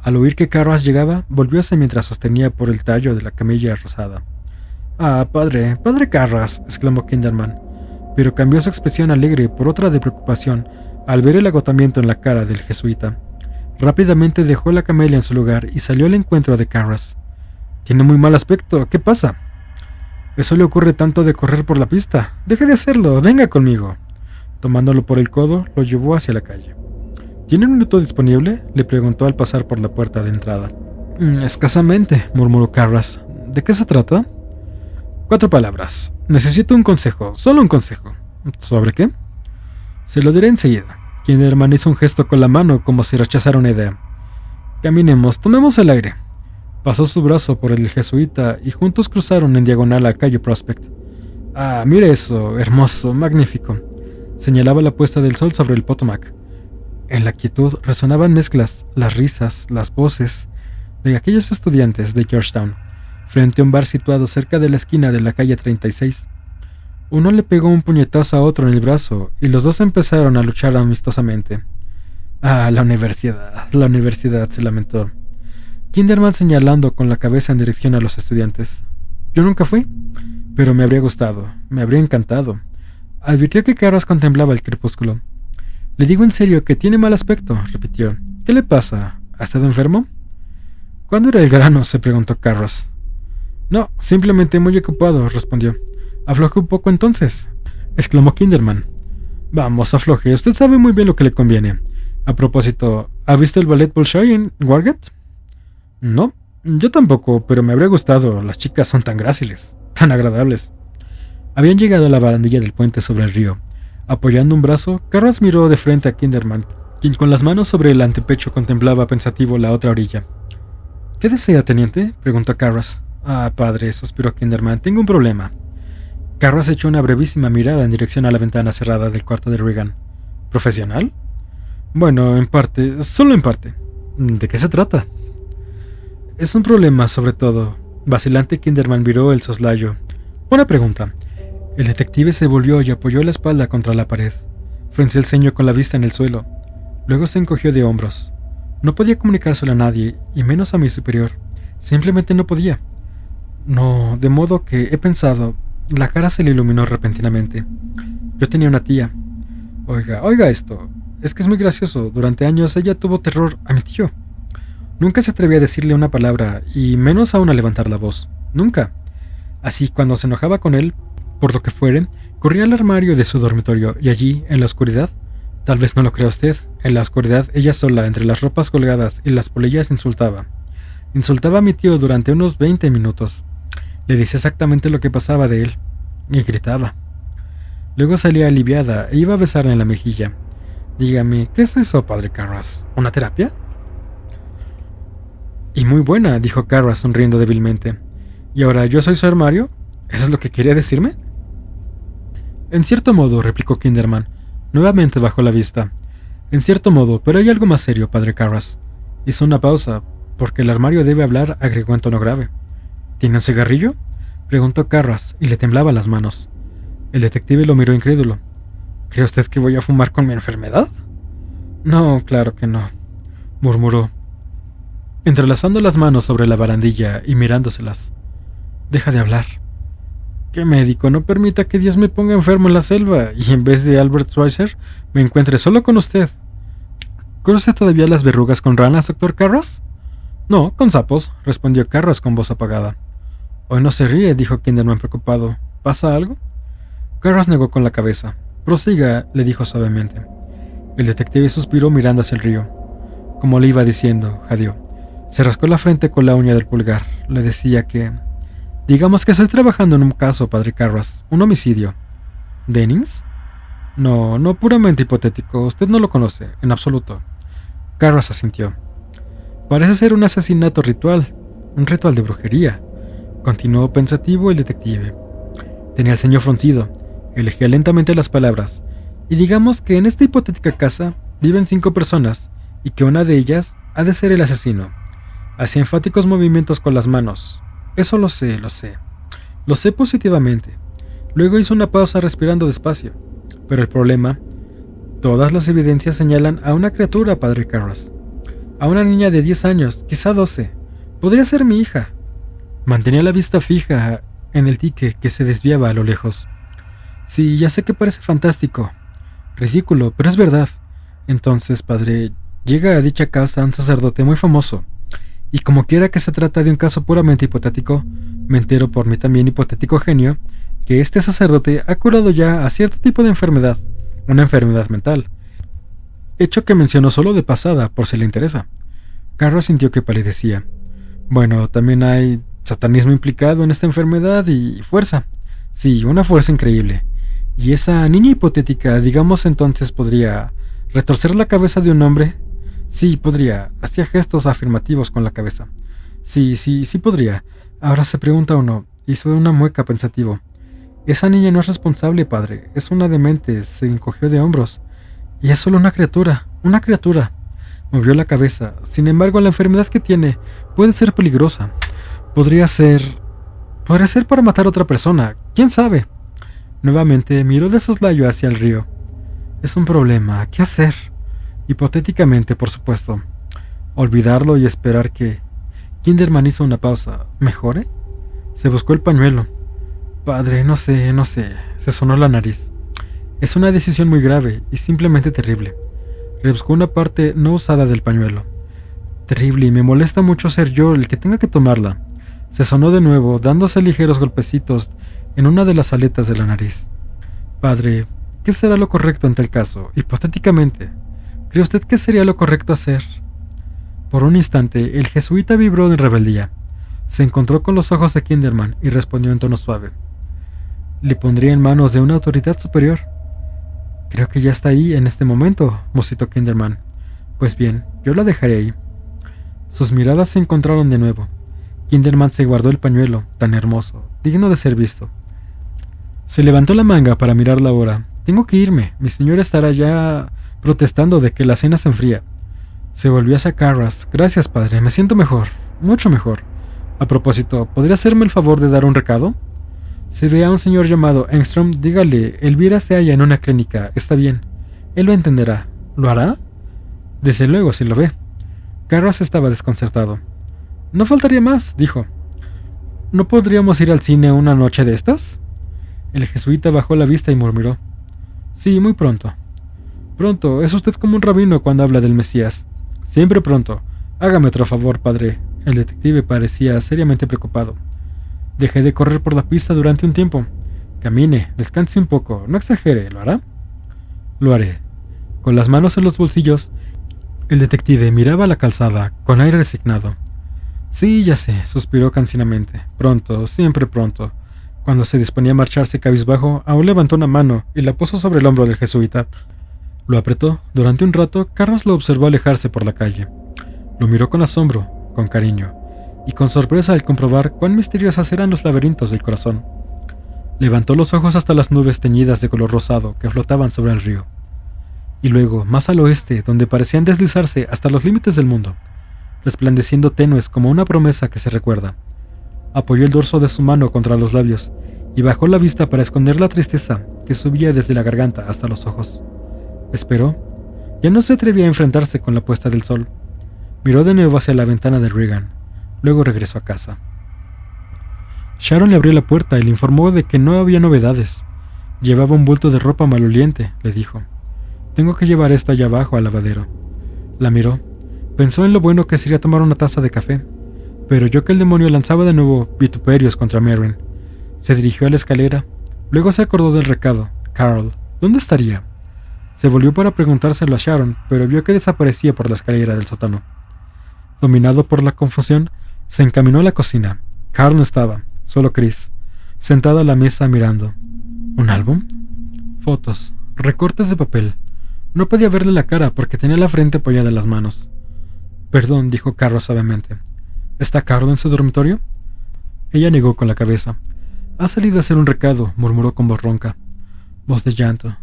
Al oír que Carras llegaba, volvióse mientras sostenía por el tallo de la camilla rosada. «Ah, padre Carras», exclamó Kinderman, pero cambió su expresión alegre por otra de preocupación al ver el agotamiento en la cara del jesuita. Rápidamente dejó la camelia en su lugar y salió al encuentro de Carras. «Tiene muy mal aspecto, ¿qué pasa?» «Eso le ocurre tanto de correr por la pista. Deje de hacerlo, venga conmigo». Tomándolo por el codo, lo llevó hacia la calle. «¿Tiene un minuto disponible?», le preguntó al pasar por la puerta de entrada. «Escasamente», murmuró Carras. «¿De qué se trata?» «4 palabras. Necesito un consejo, solo un consejo». «¿Sobre qué?» «Se lo diré enseguida». Kinderman hizo un gesto con la mano como si rechazara una idea. «Caminemos, tomemos el aire». Pasó su brazo por el del jesuita y juntos cruzaron en diagonal a calle Prospect. «Ah, mire eso, hermoso, magnífico», señalaba la puesta del sol sobre el Potomac. En la quietud resonaban mezclas, las risas, las voces de aquellos estudiantes de Georgetown, frente a un bar situado cerca de la esquina de la calle 36. Uno le pegó un puñetazo a otro en el brazo y los dos empezaron a luchar amistosamente. «Ah, la universidad», se lamentó Kinderman señalando con la cabeza en dirección a los estudiantes. «Yo nunca fui, pero me habría gustado, me habría encantado». Advirtió que Carras contemplaba el crepúsculo. «Le digo en serio que tiene mal aspecto», repitió. «¿Qué le pasa? ¿Ha estado enfermo?» «¿Cuándo era el grano?», se preguntó Carras. «No, simplemente muy ocupado», respondió. «Afloje un poco entonces», exclamó Kinderman. «Vamos, afloje, usted sabe muy bien lo que le conviene. A propósito, ¿ha visto el ballet Bolshoi en Wargate?» «No, yo tampoco, pero me habría gustado. Las chicas son tan gráciles, tan agradables». Habían llegado a la barandilla del puente sobre el río. Apoyando un brazo, Carras miró de frente a Kinderman, quien con las manos sobre el antepecho contemplaba pensativo la otra orilla. «¿Qué desea, teniente?», preguntó Carras. «Ah, padre», suspiró Kinderman, «tengo un problema». Carras echó una brevísima mirada en dirección a la ventana cerrada del cuarto de Regan. «¿Profesional?» «Bueno, en parte, solo en parte». «¿De qué se trata?» «Es un problema, sobre todo». Vacilante, Kinderman viró el soslayo. «Una pregunta». El detective se volvió y apoyó la espalda contra la pared. Frunció el ceño con la vista en el suelo. Luego se encogió de hombros. No podía comunicárselo a nadie, y menos a mi superior. Simplemente no podía. No, de modo que he pensado... La cara se le iluminó repentinamente. Yo tenía una tía. Oiga esto. Es que es muy gracioso. Durante años ella tuvo terror a mi tío. Nunca se atrevía a decirle una palabra, y menos aún a levantar la voz. Nunca. Así, cuando se enojaba con él, por lo que fuere, corría al armario de su dormitorio, y allí, en la oscuridad, tal vez no lo crea usted, en la oscuridad, ella sola, entre las ropas colgadas y las polillas, insultaba. Insultaba a mi tío durante unos 20 minutos. Le decía exactamente lo que pasaba de él, y gritaba. Luego salía aliviada e iba a besarle en la mejilla. «Dígame, ¿qué es eso, padre Carras? ¿Una terapia?» «Y muy buena», dijo Carras sonriendo débilmente. «¿Y ahora yo soy su armario? ¿Eso es lo que quería decirme?» «En cierto modo», replicó Kinderman. Nuevamente bajó la vista. «En cierto modo, pero hay algo más serio, padre Carras». Hizo una pausa, porque el armario debe hablar, agregó en tono grave. «¿Tiene un cigarrillo?», preguntó Carras, y le temblaban las manos. El detective lo miró incrédulo. «¿Cree usted que voy a fumar con mi enfermedad?» «No, claro que no», murmuró, entrelazando las manos sobre la barandilla y mirándoselas. «Deja de hablar. ¿Qué médico no permita que Dios me ponga enfermo en la selva y en vez de Albert Schweitzer me encuentre solo con usted?» «¿Conoce todavía las verrugas con ranas, doctor Carras?» «No, con sapos», respondió Carras con voz apagada. «Hoy no se ríe», dijo Kinderman preocupado. «¿Pasa algo?» Carras negó con la cabeza. «Prosiga», le dijo suavemente. El detective suspiró mirando hacia el río. Como le iba diciendo, jadeó. Se rascó la frente con la uña del pulgar. Le decía que... «Digamos que estoy trabajando en un caso, padre Carras. Un homicidio». «¿Dennings?» No, puramente hipotético. Usted no lo conoce, en absoluto». Carras asintió. Parece ser un asesinato ritual, un ritual de brujería, continuó pensativo el detective. Tenía el ceño fruncido, elegía lentamente las palabras, y digamos que en esta hipotética casa viven 5 personas, y que una de ellas ha de ser el asesino. Hacía enfáticos movimientos con las manos. Eso lo sé. Lo sé positivamente. Luego hizo una pausa respirando despacio. Pero el problema, todas las evidencias señalan a una criatura, padre Karras. A una niña de 10 años, quizá 12. Podría ser mi hija. Mantenía la vista fija en el dique que se desviaba a lo lejos. Sí, ya sé que parece fantástico, ridículo, pero es verdad. Entonces, padre, llega a dicha casa un sacerdote muy famoso, y como quiera que se trata de un caso puramente hipotético, me entero por mi también hipotético genio que este sacerdote ha curado ya a cierto tipo de enfermedad, una enfermedad mental, hecho que mencionó solo de pasada por si le interesa. Karras sintió que palidecía. Bueno, también hay satanismo implicado en esta enfermedad y fuerza. Sí, una fuerza increíble. Y esa niña hipotética, digamos entonces, podría retorcer la cabeza de un hombre. Sí, podría. Hacía gestos afirmativos con la cabeza. Sí, podría. Ahora se pregunta uno, hizo una mueca pensativo. Esa niña no es responsable, padre. Es una demente. Se encogió de hombros. Y es solo una criatura. Una criatura. Movió la cabeza. Sin embargo, la enfermedad que tiene puede ser peligrosa. Podría ser para matar a otra persona. ¿Quién sabe? Nuevamente miró de soslayo hacia el río. Es un problema. ¿Qué hacer? Hipotéticamente, por supuesto. Olvidarlo y esperar que... Kinderman hizo una pausa. ¿Mejore? Se buscó el pañuelo. Padre, no sé. Se sonó la nariz. Es una decisión muy grave y simplemente terrible. Rebuscó una parte no usada del pañuelo. Terrible, y me molesta mucho ser yo el que tenga que tomarla. Se sonó de nuevo, dándose ligeros golpecitos en una de las aletas de la nariz. Padre, ¿qué será lo correcto en tal caso? Hipotéticamente, ¿cree usted que sería lo correcto hacer? Por un instante, el jesuita vibró en rebeldía. Se encontró con los ojos de Kinderman y respondió en tono suave. Le pondría en manos de una autoridad superior. Creo que ya está ahí en este momento, musitó Kinderman. Pues bien, yo la dejaré ahí. Sus miradas se encontraron de nuevo. Kinderman se guardó el pañuelo, tan hermoso, digno de ser visto. Se levantó la manga para mirar la hora. Tengo que irme, mi señora estará ya protestando de que la cena se enfría. Se volvió hacia Karras. Gracias, padre, me siento mejor, mucho mejor. A propósito, ¿podría hacerme el favor de dar un recado? Si ve a un señor llamado Engström, dígale, Elvira se halla en una clínica, está bien. Él lo entenderá. ¿Lo hará? Desde luego, si lo ve. Karras estaba desconcertado. No faltaría más, dijo. ¿No podríamos ir al cine una noche de estas? El jesuita bajó la vista y murmuró. Sí, muy pronto. Pronto, es usted como un rabino cuando habla del Mesías. Siempre pronto. Hágame otro favor, padre. El detective parecía seriamente preocupado. Dejé de correr por la pista durante un tiempo. Camine, descanse un poco, no exagere, ¿lo hará? Lo haré. Con las manos en los bolsillos, el detective miraba la calzada con aire resignado. Sí, ya sé, suspiró cansinamente. Pronto, siempre pronto. Cuando se disponía a marcharse cabizbajo, aún levantó una mano y la puso sobre el hombro del jesuita. Lo apretó. Durante un rato, Karras lo observó alejarse por la calle. Lo miró con asombro, con cariño, y con sorpresa al comprobar cuán misteriosas eran los laberintos del corazón. Levantó los ojos hasta las nubes teñidas de color rosado que flotaban sobre el río. Y luego, más al oeste, donde parecían deslizarse hasta los límites del mundo, resplandeciendo tenues como una promesa que se recuerda. Apoyó el dorso de su mano contra los labios y bajó la vista para esconder la tristeza que subía desde la garganta hasta los ojos. Esperó. Ya no se atrevía a enfrentarse con la puesta del sol. Miró de nuevo hacia la ventana de Regan. Luego regresó a casa. Sharon le abrió la puerta y le informó de que no había novedades. Llevaba un bulto de ropa maloliente, le dijo. Tengo que llevar esto allá abajo al lavadero. La miró. Pensó en lo bueno que sería tomar una taza de café, pero oyó que el demonio lanzaba de nuevo vituperios contra Merrin. Se dirigió a la escalera. Luego se acordó del recado. Carl, ¿dónde estaría? Se volvió para preguntárselo a Sharon, pero vio que desaparecía por la escalera del sótano. Dominado por la confusión, se encaminó a la cocina. Carl no estaba, solo Chris, sentada a la mesa mirando. ¿Un álbum? Fotos, recortes de papel. No podía verle la cara porque tenía la frente apoyada en las manos. Perdón, dijo Carras suavemente. ¿Está Carlo en su dormitorio? Ella negó con la cabeza. Ha salido a hacer un recado, murmuró con voz ronca. Voz de llanto.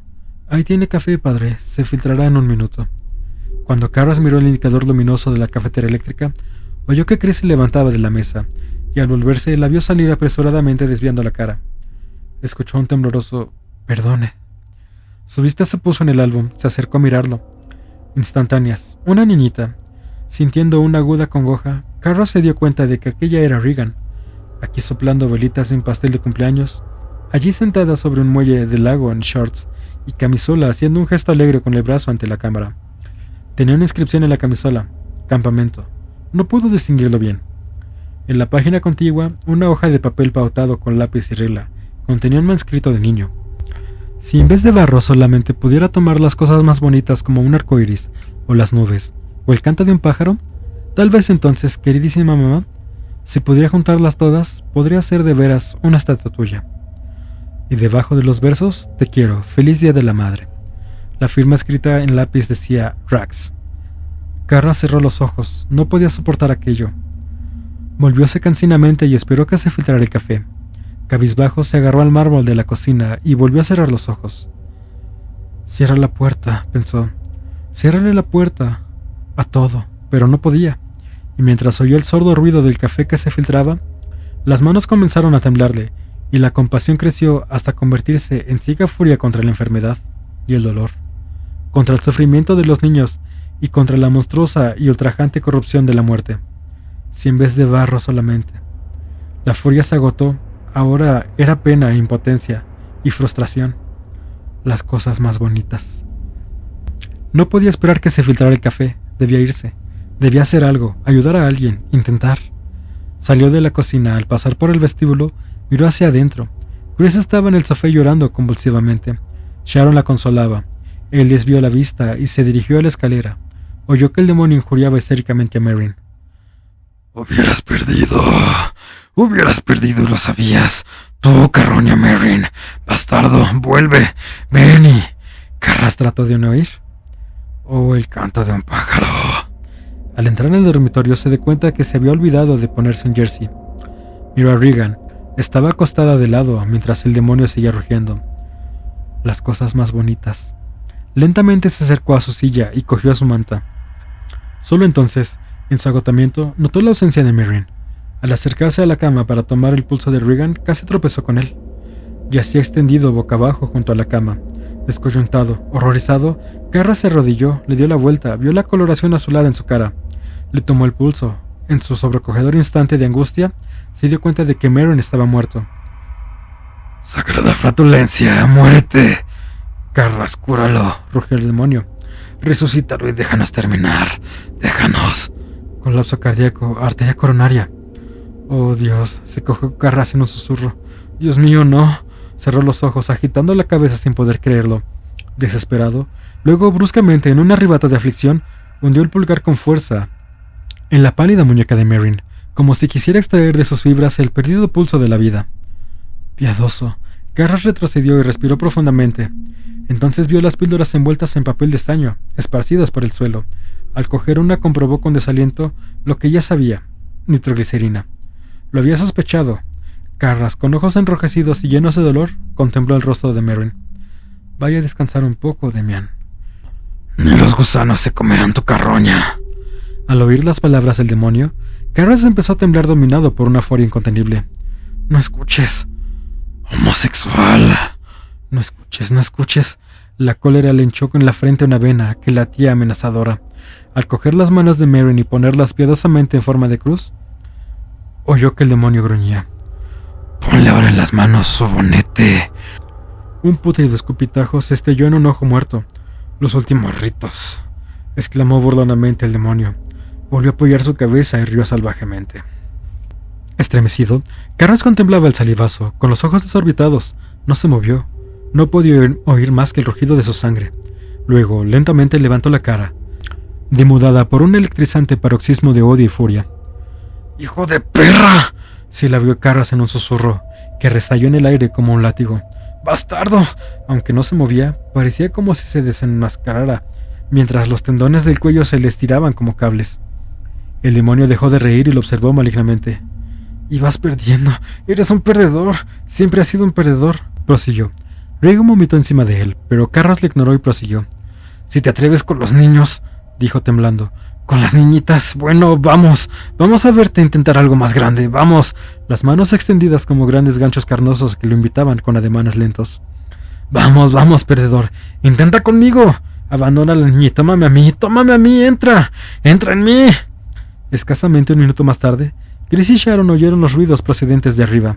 Ahí tiene café, padre. Se filtrará en un minuto. Cuando Carras miró el indicador luminoso de la cafetera eléctrica, oyó que Chris se levantaba de la mesa, y al volverse la vio salir apresuradamente desviando la cara. Escuchó un tembloroso «Perdone». Su vista se puso en el álbum, se acercó a mirarlo. Instantáneas, una niñita. Sintiendo una aguda congoja, Carras se dio cuenta de que aquella era Regan, aquí soplando velitas de un pastel de cumpleaños, allí sentada sobre un muelle del lago en shorts y camisola haciendo un gesto alegre con el brazo ante la cámara. Tenía una inscripción en la camisola, campamento. No pudo distinguirlo bien. En la página contigua, una hoja de papel pautado con lápiz y regla contenía un manuscrito de niño. Si en vez de barro solamente pudiera tomar las cosas más bonitas como un arco iris, o las nubes, o el canto de un pájaro, tal vez entonces, queridísima mamá, si pudiera juntarlas todas, podría ser de veras una estatua tuya. Y debajo de los versos, te quiero, feliz día de la madre. La firma escrita en lápiz decía Rax. Carras cerró los ojos, no podía soportar aquello. Volvióse cansinamente y esperó que se filtrara el café. Cabizbajo se agarró al mármol de la cocina y volvió a cerrar los ojos. Cierra la puerta, pensó. Ciérrale la puerta. A todo, pero no podía. Y mientras oyó el sordo ruido del café que se filtraba, las manos comenzaron a temblarle, y la compasión creció hasta convertirse en ciega furia contra la enfermedad y el dolor, contra el sufrimiento de los niños y contra la monstruosa y ultrajante corrupción de la muerte. Si en vez de barro solamente. La furia se agotó, ahora era pena e impotencia y frustración. Las cosas más bonitas. No podía esperar que se filtrara el café, debía irse. Debía hacer algo, ayudar a alguien, intentar. Salió de la cocina. Al pasar por el vestíbulo, miró hacia adentro. Chris estaba en el sofá llorando convulsivamente. Sharon la consolaba. Él desvió la vista y se dirigió a la escalera. Oyó que el demonio injuriaba histéricamente a Merrin. Hubieras perdido y lo sabías. Tú, carroña Merrin. Bastardo, vuelve. Ven y... Carras trató de no oír. Oh, el canto de un pájaro. Al entrar en el dormitorio se dio cuenta que se había olvidado de ponerse un jersey. Miró a Regan. Estaba acostada de lado mientras el demonio seguía rugiendo. Las cosas más bonitas. Lentamente se acercó a su silla y cogió a su manta. Solo entonces, en su agotamiento, notó la ausencia de Merrin. Al acercarse a la cama para tomar el pulso de Regan, casi tropezó con él. Yacía extendido boca abajo junto a la cama. Descoyuntado, horrorizado, Carras se arrodilló, le dio la vuelta, vio la coloración azulada en su cara. Le tomó el pulso. En su sobrecogedor instante de angustia, se dio cuenta de que Merrin estaba muerto. ¡Sagrada flatulencia! ¡Muérete! Carras, cúralo, rugió el demonio. Resucítalo y déjanos terminar. ¡Déjanos! Colapso cardíaco, arteria coronaria. Oh, Dios, se cogió Carras en un susurro. Dios mío, no. Cerró los ojos, agitando la cabeza sin poder creerlo. Desesperado, luego bruscamente, en un arrebato de aflicción, hundió el pulgar con fuerza en la pálida muñeca de Merrin, como si quisiera extraer de sus fibras el perdido pulso de la vida. Piadoso, Carras retrocedió y respiró profundamente. Entonces vio las píldoras envueltas en papel de estaño, esparcidas por el suelo. Al coger una comprobó con desaliento lo que ya sabía: nitroglicerina. Lo había sospechado. Carras, con ojos enrojecidos y llenos de dolor, contempló el rostro de Merrin. Vaya a descansar un poco, Demian. Ni los gusanos se comerán tu carroña. Al oír las palabras del demonio, Carras empezó a temblar dominado por una furia incontenible. No escuches. Homosexual. No escuches, no escuches. La cólera le hinchó en la frente una vena que latía amenazadora. Al coger las manos de Merrin y ponerlas piadosamente en forma de cruz, oyó que el demonio gruñía. Ponle ahora en las manos su bonete. Un putrido escupitajo se estrelló en un ojo muerto. Los últimos ritos, exclamó burlonamente el demonio. Volvió a apoyar su cabeza y rió salvajemente. Estremecido, Carras contemplaba el salivazo, con los ojos desorbitados. No se movió. No podía oír más que el rugido de su sangre. Luego, lentamente levantó la cara, demudada por un electrizante paroxismo de odio y furia. ¡Hijo de perra!, silabió Carras en un susurro que restalló en el aire como un látigo. ¡Bastardo! Aunque no se movía, parecía como si se desenmascarara, mientras los tendones del cuello se le estiraban como cables. El demonio dejó de reír y lo observó malignamente. Y vas perdiendo. Eres un perdedor. Siempre has sido un perdedor, prosiguió. Regan vomitó encima de él, pero Carras le ignoró y prosiguió. Si te atreves con los niños, dijo temblando. Con las niñitas, bueno, vamos a verte intentar algo más grande, vamos. Las manos extendidas como grandes ganchos carnosos que lo invitaban con ademanes lentos. Vamos, perdedor, intenta conmigo. Abandona a la niña y tómame a mí, entra en mí. Escasamente un minuto más tarde, Chris y Sharon oyeron los ruidos procedentes de arriba.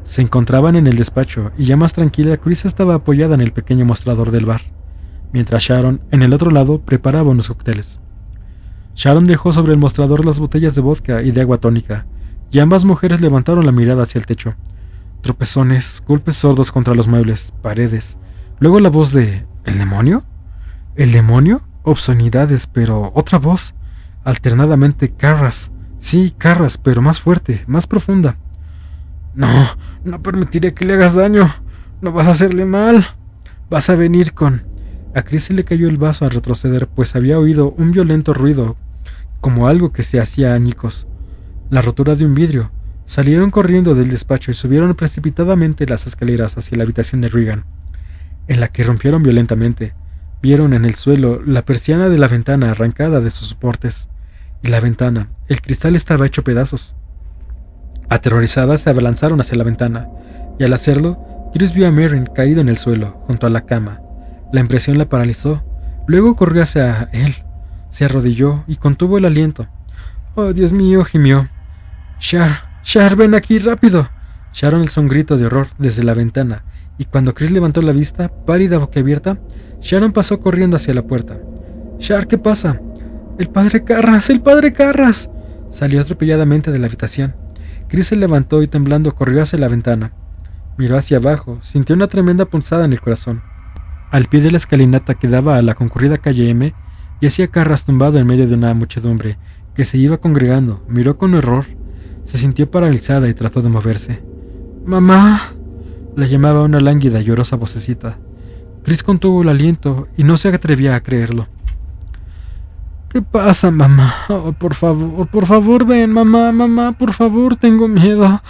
Se encontraban en el despacho y ya más tranquila, Chris estaba apoyada en el pequeño mostrador del bar, mientras Sharon, en el otro lado, preparaba unos cócteles. Sharon dejó sobre el mostrador las botellas de vodka y de agua tónica, y ambas mujeres levantaron la mirada hacia el techo. Tropezones, golpes sordos contra los muebles, paredes. Luego la voz de... ¿El demonio? ¿El demonio? Obscenidades, pero otra voz. Alternadamente Carras. Sí, Carras, pero más fuerte, más profunda. No permitiré que le hagas daño. No vas a hacerle mal. Vas a venir con... A Chris se le cayó el vaso al retroceder, pues había oído un violento ruido, como algo que se hacía añicos. La rotura de un vidrio. Salieron corriendo del despacho y subieron precipitadamente las escaleras hacia la habitación de Regan, en la que rompieron violentamente. Vieron en el suelo la persiana de la ventana arrancada de sus soportes, y la ventana, el cristal estaba hecho pedazos. Aterrorizadas se abalanzaron hacia la ventana, y al hacerlo, Chris vio a Merrin caído en el suelo, junto a la cama. La impresión la paralizó. Luego corrió hacia él. Se arrodilló y contuvo el aliento. «Oh, Dios mío», gimió. Shar, ven aquí, rápido». Sharon alzó un grito de horror desde la ventana, y cuando Chris levantó la vista, pálida boquiabierta, Sharon pasó corriendo hacia la puerta. «Shar, ¿qué pasa?» ¡El padre Carras! Salió atropelladamente de la habitación. Chris se levantó y temblando corrió hacia la ventana. Miró hacia abajo, sintió una tremenda punzada en el corazón. Al pie de la escalinata que daba a la concurrida calle M, yacía Carras tumbado en medio de una muchedumbre que se iba congregando. Miró con horror. Se sintió paralizada y trató de moverse. «¡Mamá!», la llamaba una lánguida y llorosa vocecita. Chris contuvo el aliento y no se atrevía a creerlo. «¿Qué pasa, mamá? Oh, por favor, ven, mamá, por favor, tengo miedo,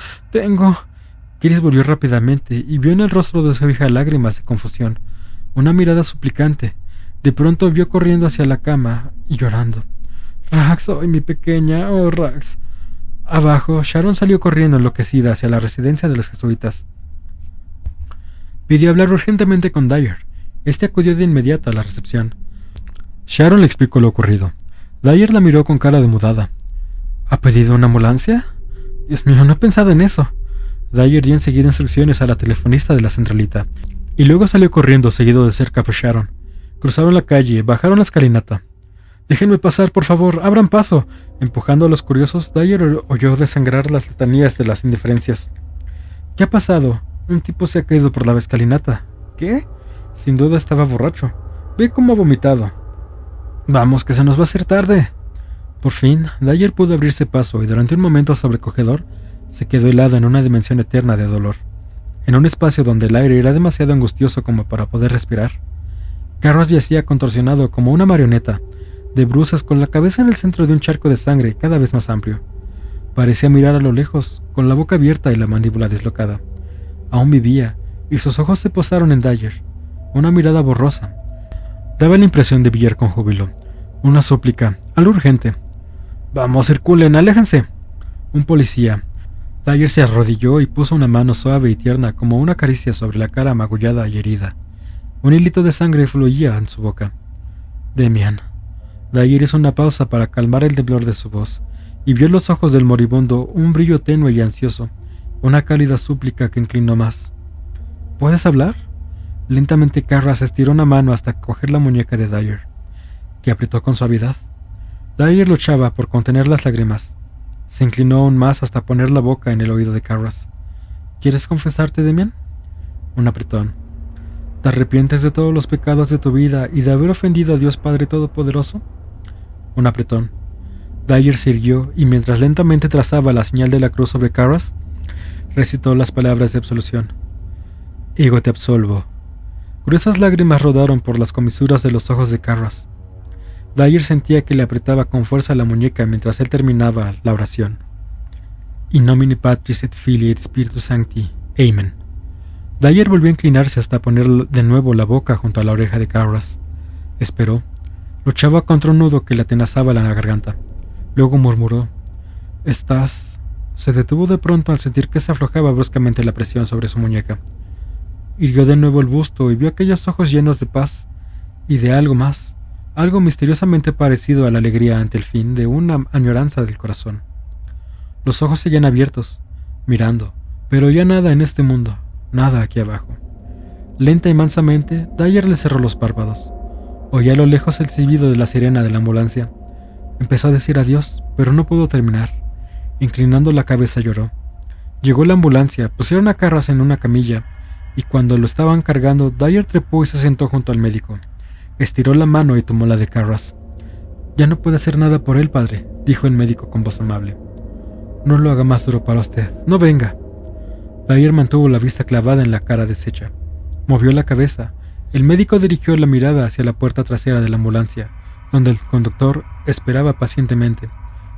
Chris volvió rápidamente y vio en el rostro de su hija lágrimas de confusión, una mirada suplicante. De pronto vio corriendo hacia la cama y llorando. «Rax, oh, mi pequeña, oh, Rax». Abajo, Sharon salió corriendo enloquecida hacia la residencia de los jesuitas. Pidió hablar urgentemente con Dyer. Este acudió de inmediato a la recepción. Sharon le explicó lo ocurrido. Dyer la miró con cara demudada. «¿Ha pedido una ambulancia? Dios mío, no he pensado en eso». Dyer dio enseguida instrucciones a la telefonista de la centralita, y luego salió corriendo seguido de cerca por Sharon. Cruzaron la calle, bajaron la escalinata. «Déjenme pasar, por favor, abran paso». Empujando a los curiosos, Dyer oyó desangrar las letanías de las indiferencias. «¿Qué ha pasado? Un tipo se ha caído por la escalinata». «¿Qué?». Sin duda estaba borracho. Ve cómo ha vomitado. «Vamos, que se nos va a hacer tarde». Por fin, Dyer pudo abrirse paso y durante un momento sobrecogedor se quedó helado en una dimensión eterna de dolor, en un espacio donde el aire era demasiado angustioso como para poder respirar. Carras yacía contorsionado como una marioneta, de bruces con la cabeza en el centro de un charco de sangre cada vez más amplio. Parecía mirar a lo lejos, con la boca abierta y la mandíbula dislocada. Aún vivía, y sus ojos se posaron en Dyer. Una mirada borrosa. Daba la impresión de brillar con júbilo. Una súplica, algo urgente. «Vamos, circulen, aléjense». Un policía. Dyer se arrodilló y puso una mano suave y tierna como una caricia sobre la cara magullada y herida. Un hilito de sangre fluía en su boca. «Demian». Dyer hizo una pausa para calmar el temblor de su voz, y vio en los ojos del moribundo un brillo tenue y ansioso, una cálida súplica que inclinó más. «¿Puedes hablar?». Lentamente Carras estiró una mano hasta coger la muñeca de Dyer, que apretó con suavidad. Dyer luchaba por contener las lágrimas. Se inclinó aún más hasta poner la boca en el oído de Carras. «¿Quieres confesarte, Demian?». Un apretón. «¿Te arrepientes de todos los pecados de tu vida y de haber ofendido a Dios Padre Todopoderoso?». Un apretón. Dyer se irguió y mientras lentamente trazaba la señal de la cruz sobre Carras, recitó las palabras de absolución. «Ego te absolvo». Gruesas lágrimas rodaron por las comisuras de los ojos de Carras. Dyer sentía que le apretaba con fuerza la muñeca mientras él terminaba la oración. In nomine Patris et Filii et Spiritus Sancti. Amen. Dyer volvió a inclinarse hasta poner de nuevo la boca junto a la oreja de Carras. Esperó. Luchaba contra un nudo que le atenazaba la garganta. Luego murmuró: «¿Estás...?» Se detuvo de pronto al sentir que se aflojaba bruscamente la presión sobre su muñeca. Irguió de nuevo el busto y vio aquellos ojos llenos de paz y de algo más, algo misteriosamente parecido a la alegría ante el fin de una añoranza del corazón. Los ojos seguían abiertos, mirando, pero ya nada en este mundo, nada aquí abajo. Lenta y mansamente, Dyer le cerró los párpados. Oía a lo lejos el silbido de la sirena de la ambulancia. Empezó a decir adiós, pero no pudo terminar. Inclinando la cabeza lloró. Llegó la ambulancia, pusieron a Carras en una camilla, y cuando lo estaban cargando, Dyer trepó y se sentó junto al médico. Estiró la mano y tomó la de Carras. «Ya no puede hacer nada por él, padre», dijo el médico con voz amable. «No lo haga más duro para usted. No venga». Dyer mantuvo la vista clavada en la cara deshecha. Movió la cabeza. El médico dirigió la mirada hacia la puerta trasera de la ambulancia, donde el conductor esperaba pacientemente.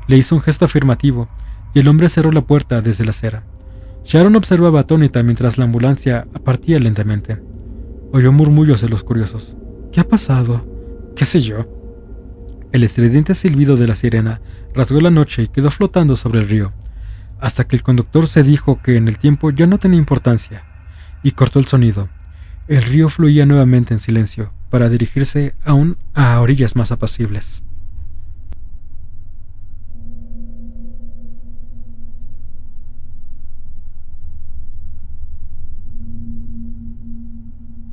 Le hizo un gesto afirmativo, y el hombre cerró la puerta desde la acera. Sharon observaba atónita mientras la ambulancia partía lentamente. Oyó murmullos de los curiosos. «¿Qué ha pasado?» «¿Qué sé yo?». El estridente silbido de la sirena rasgó la noche y quedó flotando sobre el río, hasta que el conductor se dijo que en el tiempo ya no tenía importancia, y cortó el sonido. El río fluía nuevamente en silencio, para dirigirse aún a orillas más apacibles.